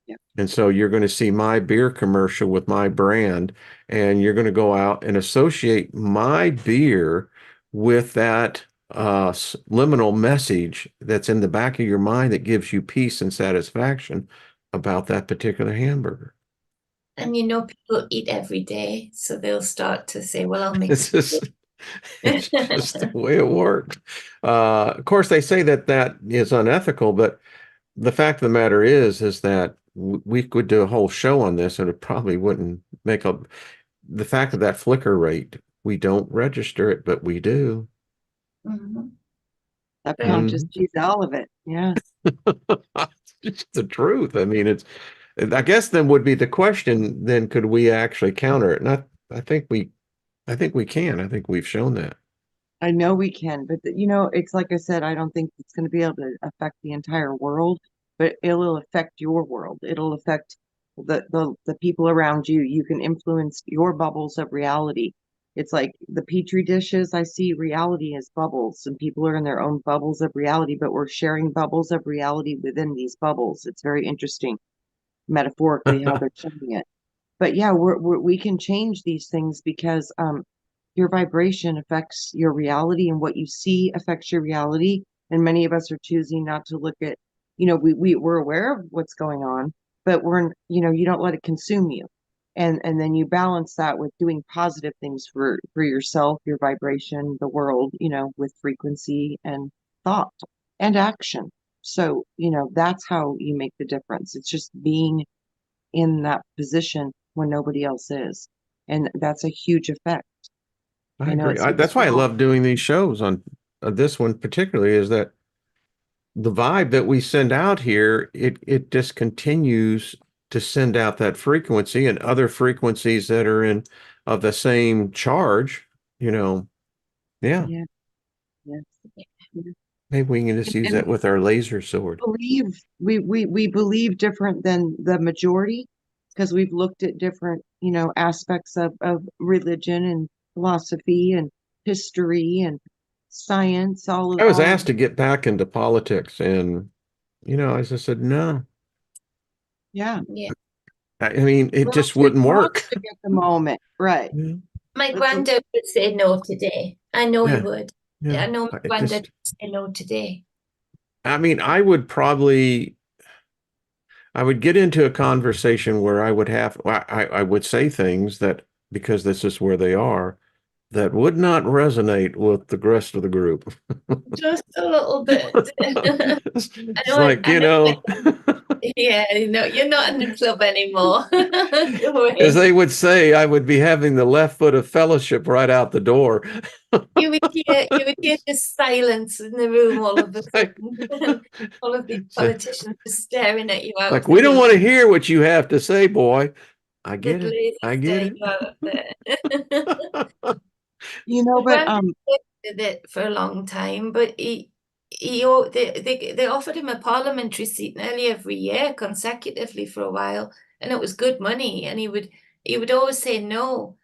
Yeah. And so you're going to see my beer commercial with my brand, and you're going to go out and associate my beer with that liminal message that's in the back of your mind that gives you peace and satisfaction about that particular hamburger. And people eat every day, so they'll start to say, well, I'll make It's it. just it's just the way it works. Of course, they say that that is unethical, but the fact of the matter is that we could do a whole show on this, and it probably wouldn't make a. The fact of that flicker rate, we don't register it, but we do. Mhm. Subconscious Mhm. sees all of it. Yeah. It's the truth. I mean, it's. I guess then would be the question. Then could we actually counter it? And I think we. I think we can. I think we've shown that. I know we can, but it's like I said, I don't think it's going to be able to affect the entire world, but it'll affect your world. It'll affect the people around you. You can influence your bubbles of reality. It's like the petri dishes. I see reality as bubbles, and people are in their own bubbles of reality, but we're sharing bubbles of reality within these bubbles. It's very interesting, metaphorically, how they're showing it. But yeah, we can change these things because your vibration affects your reality, and what you see affects your reality. And many of us are choosing not to look at, we're aware of what's going on, but you don't let it consume you. And then you balance that with doing positive things for yourself, your vibration, the world, with frequency and thought and action. So, that's how you make the difference. It's just being in that position when nobody else is. And that's a huge effect. I I know agree. it seems That's why I small. love doing these shows on this one particularly is that the vibe that we send out here, it just continues to send out that frequency and other frequencies that are in of the same charge, you know. Yeah, Yeah, yes. Yeah. maybe we can just use And that with our laser sword. believe we believe different than the majority because we've looked at different, aspects of religion and philosophy and history and science, I was all of asked to get back into politics, and I just said no. yeah. Yeah. I mean, it We're just too wouldn't work. toxic at the moment. Right. Yeah, My That's a, granddad would say no today. I know he yeah, would. yeah. I know my It granddad just, would say no today. I mean, I would get into a conversation where I would have, well, I would say things that because this is where they are, that would not resonate with the rest of the group. Just a little bit. I It's know, like, I you know, know, yeah, no, you're not in the club anymore. Don't as they worry. would say, I would be having the left foot of fellowship right out the door. You would hear just silence in the room all of a Like, sudden, and all of these politicians just staring at you out like, of the we don't window. want to hear what you have to say, boy. I get They'd it. lazy I get stare it. you out of there. But Grandad did it for a long time, but they offered him a parliamentary seat nearly every year consecutively for a while, and it was good money. And he would always say no,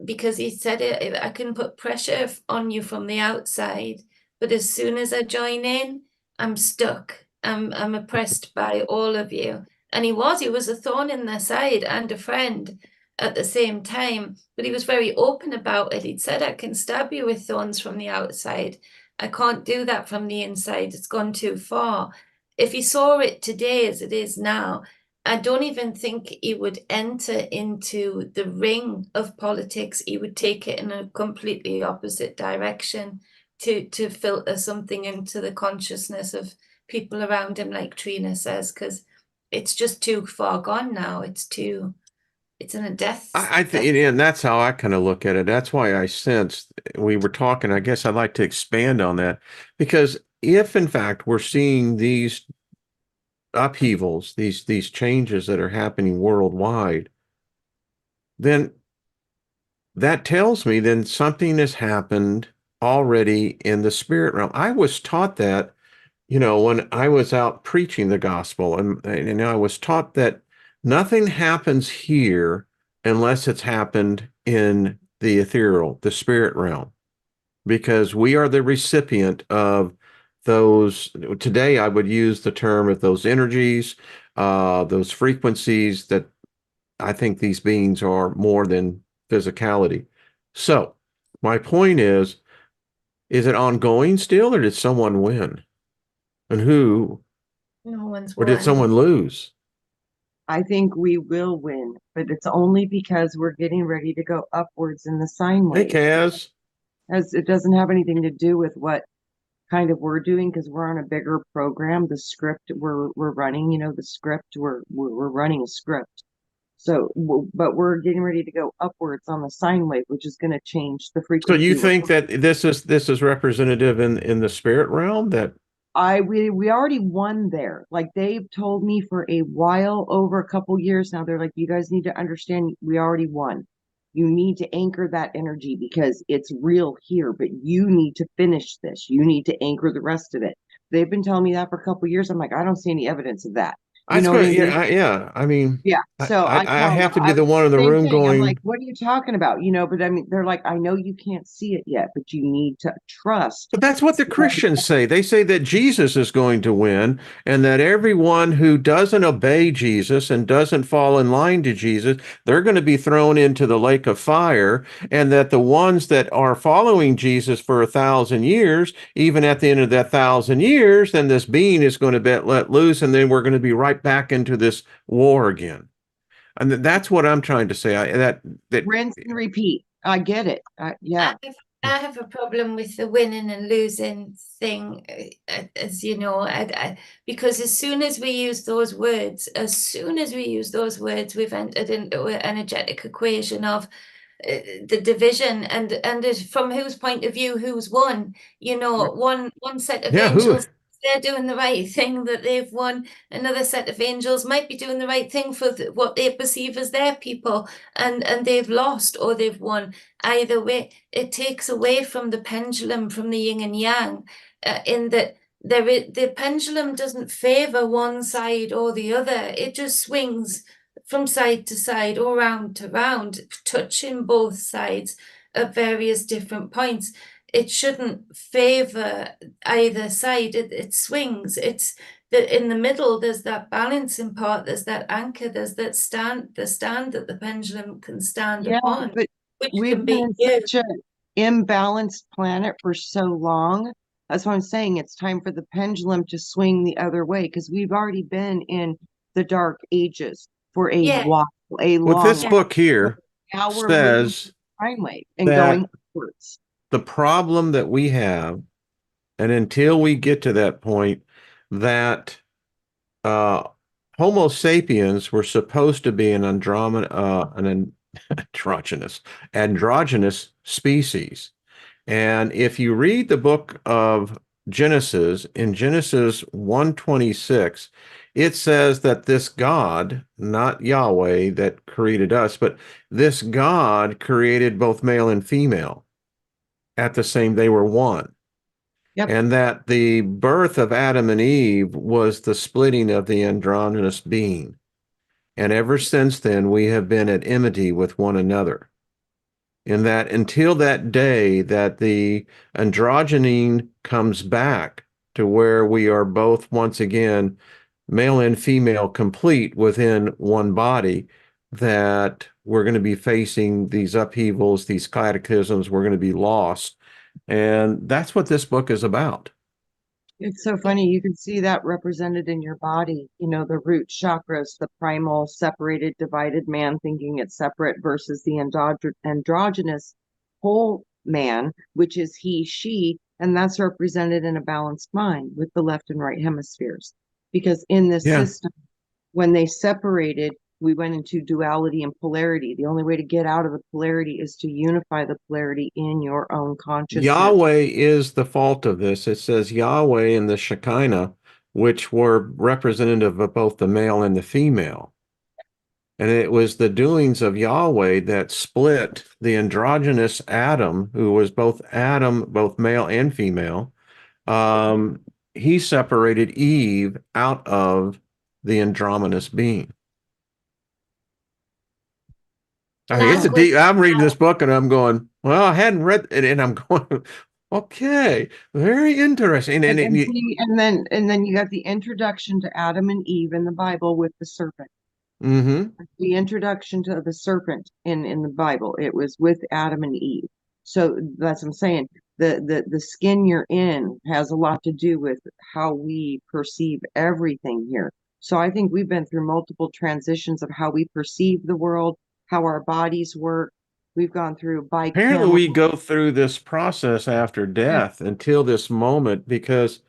because he said I can put pressure on you from the outside, but as soon as I join in, I'm stuck. I'm oppressed by all of you. And he was a thorn in their side and a friend at the same time, but he was very open about it. He'd said, I can stab you with thorns from the outside. I can't do that from the inside. It's gone too far. If he saw it today as it is now, I don't even think he would enter into the ring of politics. He would take it in a completely opposite direction to filter something into the consciousness of people around him, like Trina says, because it's just too far gone now. It's in a death. I think, and that's how I kind of look at it. That's why I sensed we were talking. I guess I'd like to expand on that because if, in fact, we're seeing these upheavals, these changes that are happening worldwide, then that tells me then something has happened already in the spirit realm. I was taught that, when I was out preaching the gospel, and I was taught that nothing happens here unless it's happened in the ethereal, the spirit realm, because we are the recipient of those. Today, I would use the term of those energies, those frequencies that I think these beings are more than physicality. So, my point is it ongoing still, or did someone win? And who, No one's or did won. someone lose? I think we will win, but it's only because we're getting ready to go upwards in the sine Hey, wave. Kaz. As it doesn't have anything to do with what kind of we're doing because we're on a bigger program. The script we're running, the script we're running a script. So, but we're getting ready to go upwards on the sine wave, which is going to change the So you frequency. think that this is representative in the spirit realm that We already won there. Like they've told me for a while, over a couple years now, they're like, you guys need to understand we already won. You need to anchor that energy because it's real here, but you need to finish this. You need to anchor the rest of it. They've been telling me that for a couple years. I'm like, I don't see any evidence of that. You that's know what I going to, mean? yeah, I mean, Yeah. So I I tell them, have to be the one in the same room thing. I'm like, going, what are you talking about? But I mean, they're like, I know you can't see it yet, but you need to trust. but that's what the Christians say. They say that Jesus is going to win and that everyone who doesn't obey Jesus and doesn't fall in line to Jesus, they're going to be thrown into the lake of fire. And that the ones that are following Jesus for 1,000 years, even at the end of that 1,000 years, then this being is going to be let loose. And then we're going to be right back into this war again. And that's what I'm trying to say. That Rinse and repeat. I get it. Yeah. I have a problem with the winning and losing thing, as you know, because as soon as we use those words, we've entered into an energetic equation of the division and from whose point of view who's won. One set of yeah, who angels, they're doing the right thing, that they've won. Another set of angels might be doing the right thing for what they perceive as their people, and they've lost or they've won. Either way, it takes away from the pendulum, from the yin and yang, in that the pendulum doesn't favor one side or the other. It just swings from side to side or round to round, touching both sides at various different points. It shouldn't favor either side. It swings. It's that in the middle, there's that balancing part, there's that anchor, there's that stand, the stand that the pendulum can stand Yeah, upon, but which we've can been be in you. such an imbalanced planet for so long. That's why I'm saying it's time for the pendulum to swing the other way because we've already been in the dark ages for a Yeah, while, a What long this while. yeah, book here Now we're living says sine wave and that going upwards. the problem that we have, and until we get to that point, that uh, Homo sapiens were supposed to be an androgynous species. And if you read the book of Genesis, in Genesis 1:26, it says that this God, not Yahweh that created us, but this God created both male and female at the same, they were one. Yep. And that the birth of Adam and Eve was the splitting of the androgynous being. And ever since then, we have been at enmity with one another. In that until that day that the androgyny comes back to where we are both once again male and female complete within one body, that we're going to be facing these upheavals, these cataclysms, we're going to be lost. And that's what this book is about. It's so funny. You can see that represented in your body. You know, the root chakras, the primal, separated, divided man thinking it's separate versus the androgynous whole man, which is he, she, and that's represented in a balanced mind with the left and right hemispheres. Because in this Yeah. system, when they separated, we went into duality and polarity. The only way to get out of the polarity is to unify the polarity in your own consciousness. Yahweh is the fault of this. It says Yahweh and the Shekinah, which were representative of both the male and the female. And it was the doings of Yahweh that split the androgynous Adam, who was both Adam, both male and female. He separated Eve out of the androgynous being. I mean, it's a deep. I'm reading this book and I'm going, well, I hadn't read it, and I'm going, okay, very interesting. And then you got the introduction to Adam and Eve in the Bible with the serpent. The introduction to the serpent in the Bible, it was with Adam and Eve. So that's what I'm saying. The skin you're in has a lot to do with how we perceive everything here. So I think we've been through multiple transitions of how we perceive the world, how our bodies work. We've gone through Apparently, we go through this process after death until this moment, because,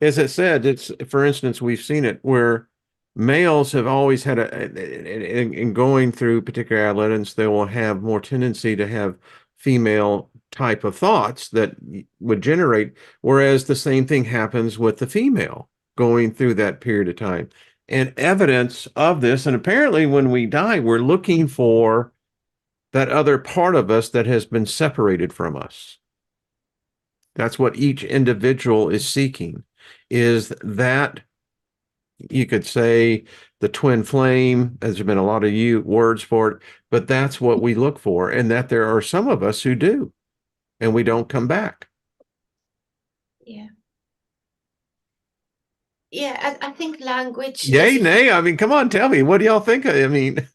as it said, it's, for instance, we've seen it where males have always had in going through particular adolescence, they will have more tendency to have female type of thoughts that would generate, whereas the same thing happens with the female going through that period of time. And evidence of this, and apparently when we die, we're looking for that other part of us that has been separated from us. That's what each individual is seeking, is that, you could say, the twin flame. There's been a lot of words for it, but that's what we look for, and that there are some of us who do, and we don't come back. Yeah. Yeah, I think language. Yay, nay. I mean, come on, tell me, what do y'all think? I mean,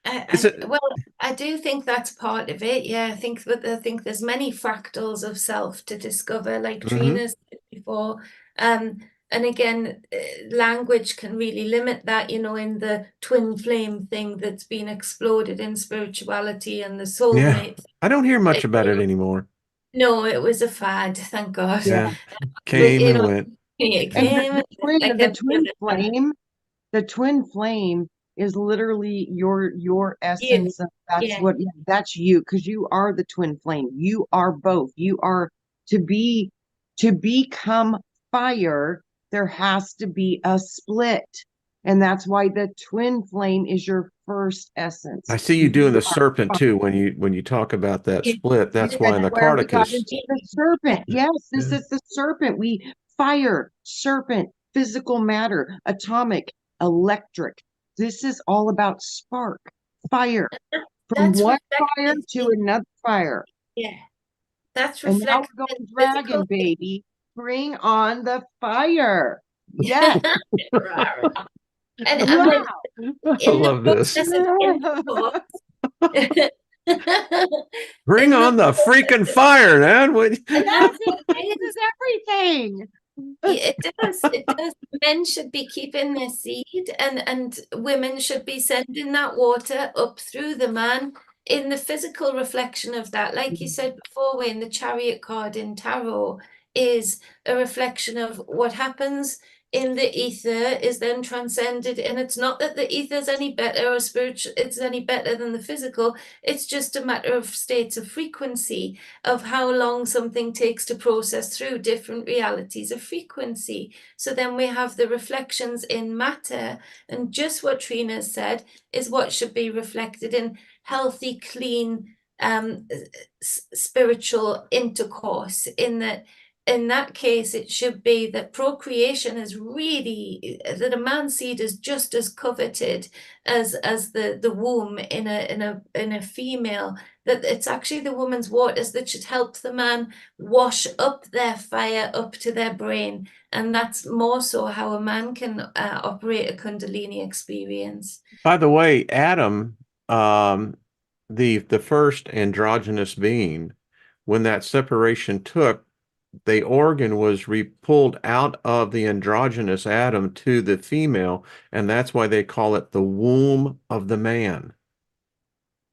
well, I do think that's part of it. Yeah, I think there's many fractals of self to discover, like Trina said before. And again, language can really limit that, you know, in the twin flame thing that's been exploded in spirituality and the soulmate. Yeah, I don't hear much about it anymore. No, it was a fad, thank God. Yeah, came and went. It came the twin flame is literally your essence. That's you, because you are the twin flame. You are both. You are to become fire. There has to be a split, and that's why the twin flame is your first essence. I see you doing the serpent too when you talk about that split. That's why in the Carticus. The serpent. Yes, this is the serpent. We fire, serpent, physical matter, atomic, electric. This is all about spark, fire, from one fire to another fire. Yeah, that's reflected. And now we're going dragon, baby. Bring on the fire. Yes. And wow. I love this. Bring on the freaking fire, man. That's it. This is everything. It does. Men should be keeping their seed, and women should be sending that water up through the man in the physical reflection of that, like you said before, Wayne, the Chariot card in tarot is a reflection of what happens in the ether is then transcended, and it's not that the ether is any better or spiritual, it's any better than the physical. It's just a matter of states of frequency, of how long something takes to process through different realities of frequency. So then we have the reflections in matter, and just what Trina said is what should be reflected in healthy, clean, spiritual intercourse. In that case, it should be that procreation is really, that a man's seed is just as coveted as the womb in a female. That it's actually the woman's waters that should help the man wash up their fire up to their brain, and that's more so how a man can operate a Kundalini experience. By the way, Adam, the first androgynous being, when that separation took, the organ was pulled out of the androgynous Adam to the female, and that's why they call it the womb of the man.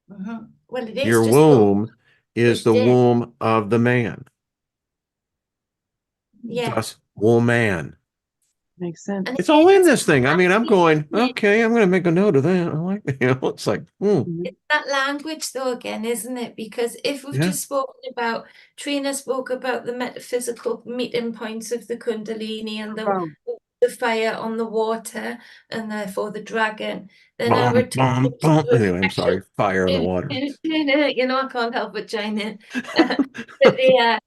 Well, it is Your just womb is the in. womb of the man. Yeah. Thus, woman. Makes sense. And It's all in it's this thing. I mean, I'm going, Yeah. okay, I'm going to make a note of that. I like, it's like, It's that language though again, isn't it? Because if we've Yeah. just spoken about, Trina spoke about the metaphysical meeting points of the Kundalini and Oh, the fire on the water, and therefore the dragon, then I Bum, return bum, to bum. the Anyway, I'm sorry. reflection. Fire in the water. You know, I can't help but chime in. But the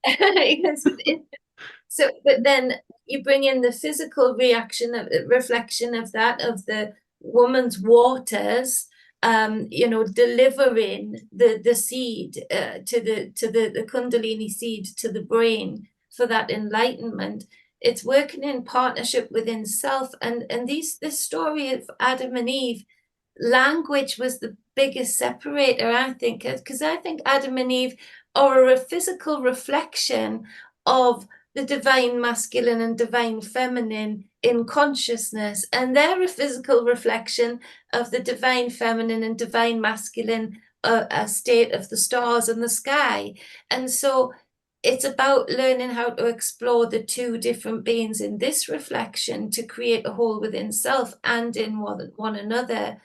so, but then you bring in the physical reaction of reflection of that, of the woman's waters, delivering the seed to the Kundalini seed to the brain for that enlightenment. It's working in partnership within self, and this story of Adam and Eve, language was the biggest separator, I think, because I think Adam and Eve are a physical reflection of the divine masculine and divine feminine in consciousness, and they're a physical reflection of the divine feminine and divine masculine state of the stars and the sky. And so it's about learning how to explore the two different beings in this reflection to create a whole within self and in one another.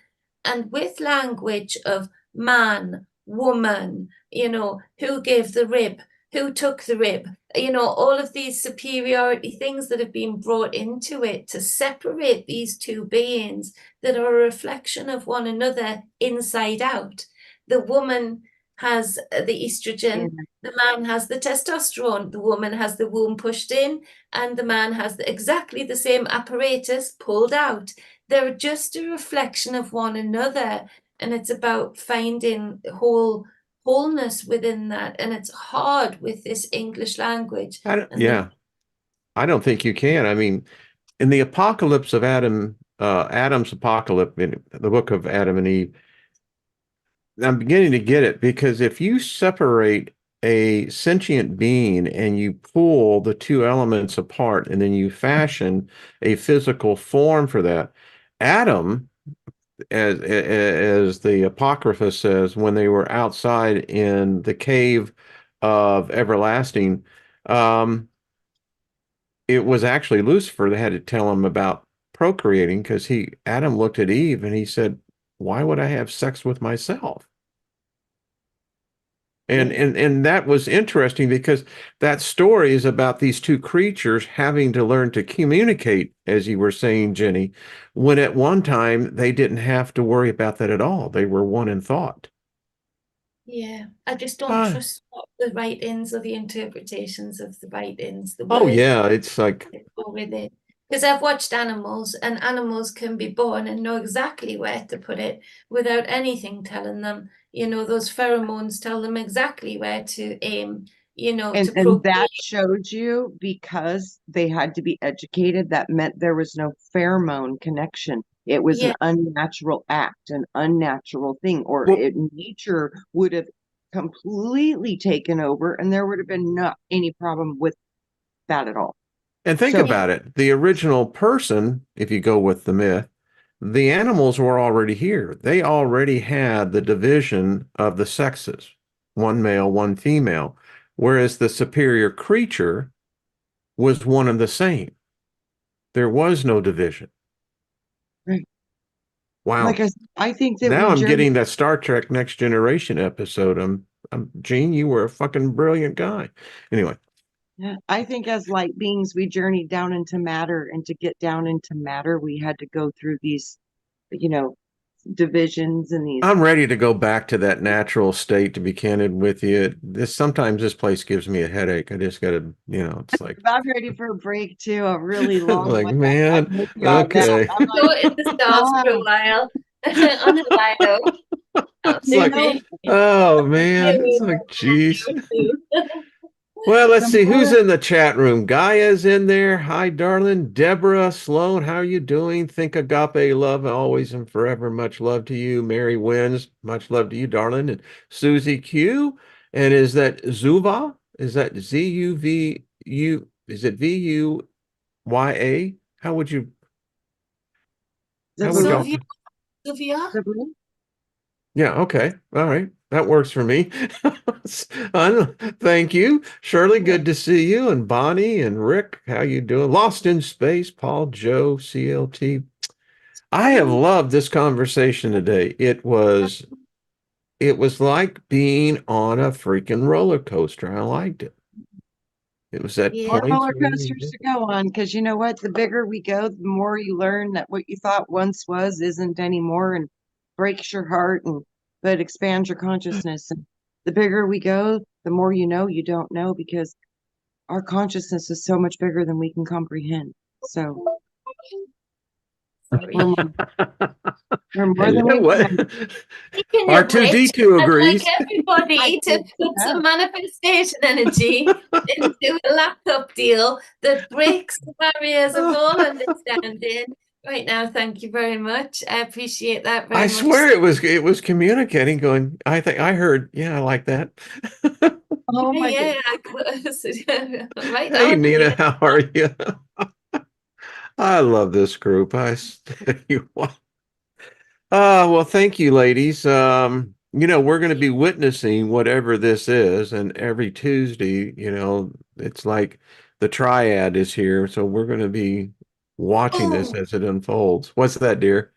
And with language of man, woman, who gave the rib, who took the rib, all of these superiority things that have been brought into it to separate these two beings that are a reflection of one another inside out. The woman has the estrogen, the man has the testosterone, the woman has the womb pushed in, and the man has exactly the same apparatus pulled out. They're just a reflection of one another, and it's about finding wholeness within that. And it's hard with this English language. Yeah, I don't think you can. I mean, in the apocalypse of Adam's apocalypse, in the book of Adam and Eve, I'm beginning to get it, because if you separate a sentient being and you pull the two elements apart and then you fashion a physical form for that, Adam, as the Apocrypha says, when they were outside in the cave of everlasting, it was actually Lucifer that had to tell him about procreating, because Adam looked at Eve and he said, why would I have sex with myself? And that was interesting, because that story is about these two creatures having to learn to communicate, as you were saying, Jenny, when at one time they didn't have to worry about that at all. They were one in thought. Yeah, I just don't trust the write-ins or the interpretations of the write-ins, the Oh words yeah, it's like, with it. Because I've watched animals, and animals can be born and know exactly where to put it without anything telling them. Those pheromones tell them exactly where to aim, and to procreate. that showed you, because they had to be educated, that meant there was no pheromone connection. It was an unnatural act, an unnatural thing, or nature would have completely taken over, and there would have been not any problem with that at all. and think about it. The original person, if you go with the myth, the animals were already here. They already had the division of the sexes, one male, one female, whereas the superior creature was one and the same. There was no division. Right. Wow. Like I think that Now we I'm journey. getting that Star Trek Next Generation episode. Gene, you were a fucking brilliant guy. Anyway, Yeah, I think as light beings, we journeyed down into matter, and to get down into matter, we had to go through these, you know, divisions and these. I'm ready to go back to that natural state, to be candid with you. Sometimes this place gives me a headache. I just gotta, it's like I'm ready for a break too, a really long like, one. I'm man, with you on that. okay. I'm Go like, in the stars for a ah, while. On a lido. It's like, no, Absolutely. oh man, it's like, geez. Well, let's the see who's more in the chat room. Gaia's in there. Hi, darling. Deborah, Sloan, how are you doing? Think agape love always and forever. Much love to you. Mary Wins, much love to you, darling. And Susie Q. And is that Zuva? Is that Z-U-V-U? Is it V-U-Y-A? the How would balloon, y'all? Sylvia, Sylvia? the balloon. Yeah, okay. All right. That works for me. Thank you. Shirley, good to see you. And Bonnie and Rick, how you doing? Lost in Space, Paul, Joe, CLT. I have loved this conversation today. It was like being on a freaking roller coaster. I liked it. It was at Yeah. More points roller where you coasters to go on, because you know what? The bigger we go, the more you learn that what you thought once was isn't anymore, and breaks your heart, and but expands your consciousness. And the bigger we go, the more you don't know, because our consciousness is so much bigger than we can comprehend. So we're Sorry. more, we're more you than know we what? remember. Speaking of which, R2D2 I'd like agrees. everybody to put some manifestation energy into a laptop deal that breaks the barriers of all understanding. Right now, thank you very much. I appreciate that I very much. swear it was communicating, going, I think I heard, yeah, I like that. Oh my Yeah, goodness. yeah, right Hey, on. Nina, Yeah. how are you? I love this group. tell you what. Well, thank you, ladies. We're going to be witnessing whatever this is, and every Tuesday, it's like the triad is here, so we're going to be watching this Boom. as it unfolds. What's that, dear?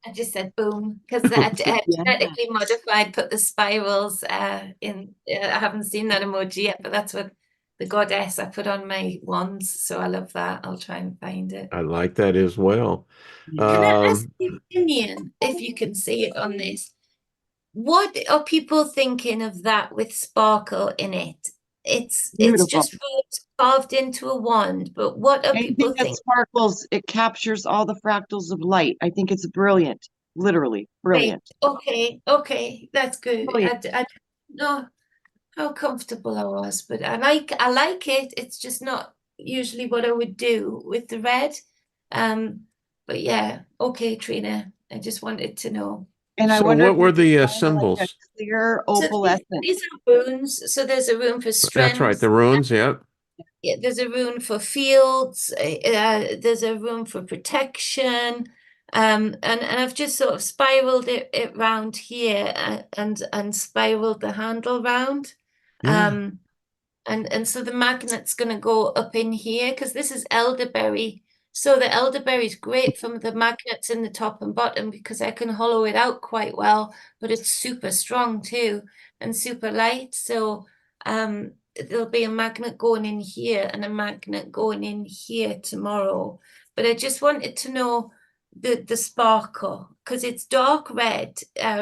I just said boom because I Yeah. genetically modified, put the spirals in. I haven't seen that emoji yet, but that's what the goddess I put on my wands. So I love that. I'll try and find it. I like that as well. Can I ask Um, your opinion, if you can see it on this? What are people thinking of that with sparkle in it? It's Beautiful. just rose carved into a wand, but what are Anything people that thinking? sparkles, it captures all the fractals of light. I think it's brilliant. Literally Right. brilliant. Okay, that's good. Brilliant. I don't know how comfortable I was, but I like it. It's just not usually what I would do with the red. But yeah, okay, Trina. I just wanted to know. And I so wonder if what we were could the find like a symbols? clear So opalescent. these are runes. So there's a rune for That's right, strength. the runes, yep. Yeah, there's a rune for fields. There's a rune for protection. And I've just sort of spiraled it round here and spiraled the handle round. Yeah. And so the magnet's going to go up in here because this is elderberry. So the elderberry is great from the magnets in the top and bottom because I can hollow it out quite well, but it's super strong too and super light. So there'll be a magnet going in here and a magnet going in here tomorrow. But I just wanted to know the sparkle because it's dark red,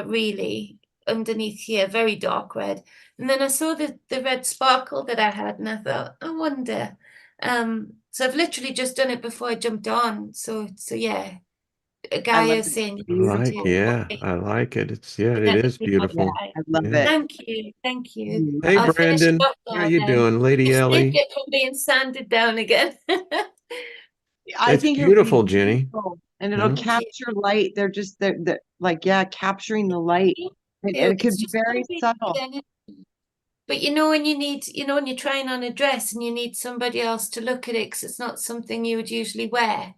really, underneath here, very dark red. And then I saw the red sparkle that I had, and I thought, I wonder. So I've literally just done it before I jumped on. So yeah, a I guy love is it. saying I like, beautiful. Beautiful. yeah, Okay, I like it. It is genetically Yeah, beautiful. modified. I love Yeah. it. Thank you. Hey, I'll finish it Brandon, off how now you then. doing, Lady Escape Ellie? it from being sanded down again. I It's think it'll be beautiful, Jenny. beautiful, and it'll Yeah. Thank you. capture light. They're like, yeah, capturing the light. And it could It's be just very gonna be subtle. then. But when you need, when you're trying on a dress and you need somebody else to look at it because it's not something you would usually wear.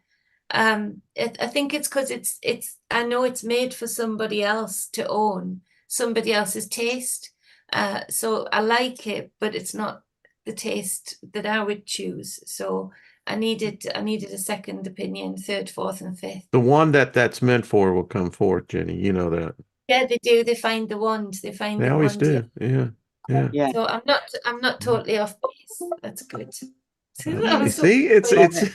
I think it's because I know it's made for somebody else to own, somebody else's taste. So I like it, but it's not the taste that I would choose. So I needed a second opinion, third, fourth, and fifth. The one that's meant for will come forth, Jenny. You know that. Yeah, they do. They find the wand. They find They the always wand. Yeah. do. Yeah. Yeah. Yeah. So I'm not totally off base. That's good. You see, it's Love it's it.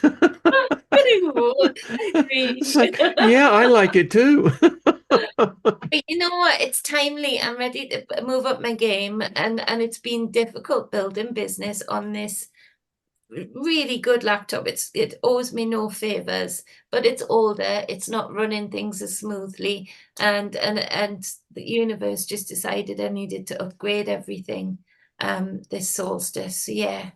I agree. it's like, yeah, I like it too. But you know what? It's timely. I'm ready to move up my game, and it's been difficult building business on this really good laptop. It owes me no favors, but it's older. It's not running things as smoothly, and the universe just decided I needed to upgrade everything this solstice. So yeah,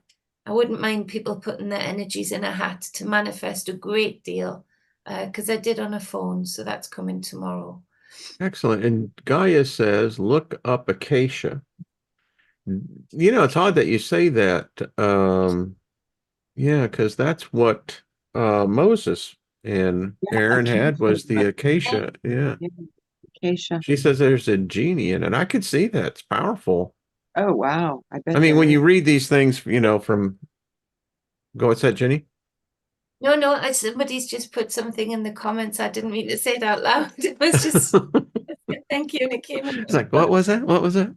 I wouldn't mind people putting their energies in a hat to manifest a great deal, because I did on a phone, so that's coming tomorrow. Excellent. And Gaia says, look up acacia. You know, it's odd that you say that. Yeah, because that's what Moses and Yeah. Aaron had Acacia. was the acacia. Yeah. Yeah. Acacia. She says there's a genie in it. I could see that. It's powerful. Oh, wow. I I bet mean, there when is. you read these things, you know, from what's that, Jenny? No, somebody's just put something in the comments. I didn't mean to say it out loud. It was just thank you, and it came It's like, what was that? What was that?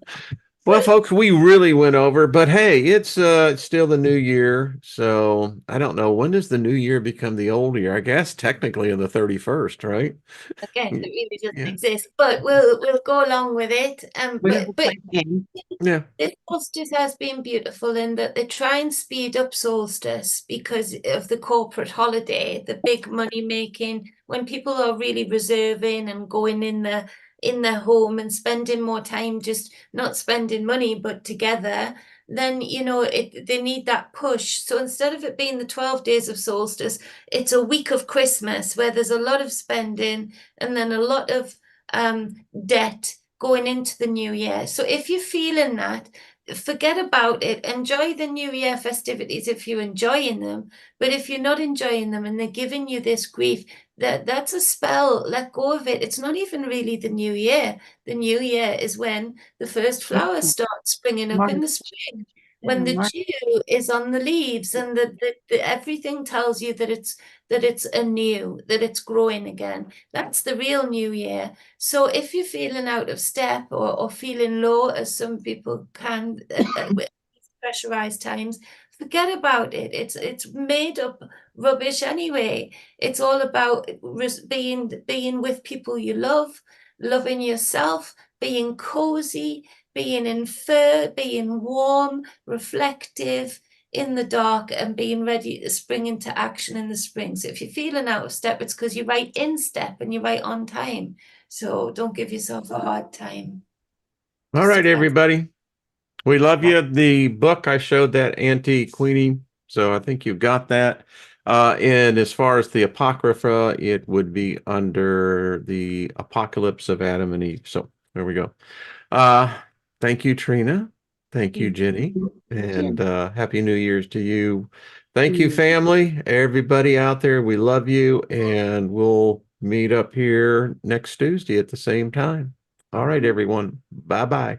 Well, folks, we really went over, but hey, it's still the new year. So I don't know. When does the new year become the old year? I guess technically on the 31st, right? again, it really doesn't Yeah. exist, but we'll go along with it. We will But play a game. Yeah. this solstice has been beautiful in that they try and speed up solstice because of the corporate holiday, the big money making, when people are really reserving and going in their home and spending more time just not spending money but together, then they need that push. So instead of it being the 12 days of solstice, it's a week of Christmas where there's a lot of spending and then a lot of debt going into the new year. So if you're feeling that, forget about it. Enjoy the new year festivities if you're enjoying them. But if you're not enjoying them and they're giving you this grief, that's a spell. Let go of it. It's not even really the new year. The new year is when the first flowers start springing up in the March. spring, Yeah, when the March. dew is on the leaves, and everything tells you that it's anew, that it's growing again. That's the real new year. So if you're feeling out of step or feeling low, as some people can with pressurized times, forget about it. It's made up rubbish anyway. It's all about being with people you love, loving yourself, being cozy, being in fur, being warm, reflective in the dark, and being ready to spring into action in the spring. So if you're feeling out of step, it's because you're right in step and you're right on time. So don't give yourself a hard time. All Just right, accept. everybody. We love you. The book I showed that Auntie Queenie, so I think you've got that. And as far as the Apocrypha, it would be under the Apocalypse of Adam and Eve. So there we go. Uh, thank you, Trina. Thank you, Jenny. And Happy New Year's to you. Thank you, family, everybody out there. We love you, and we'll meet up here next Tuesday at the same time. All right, everyone. Bye-bye.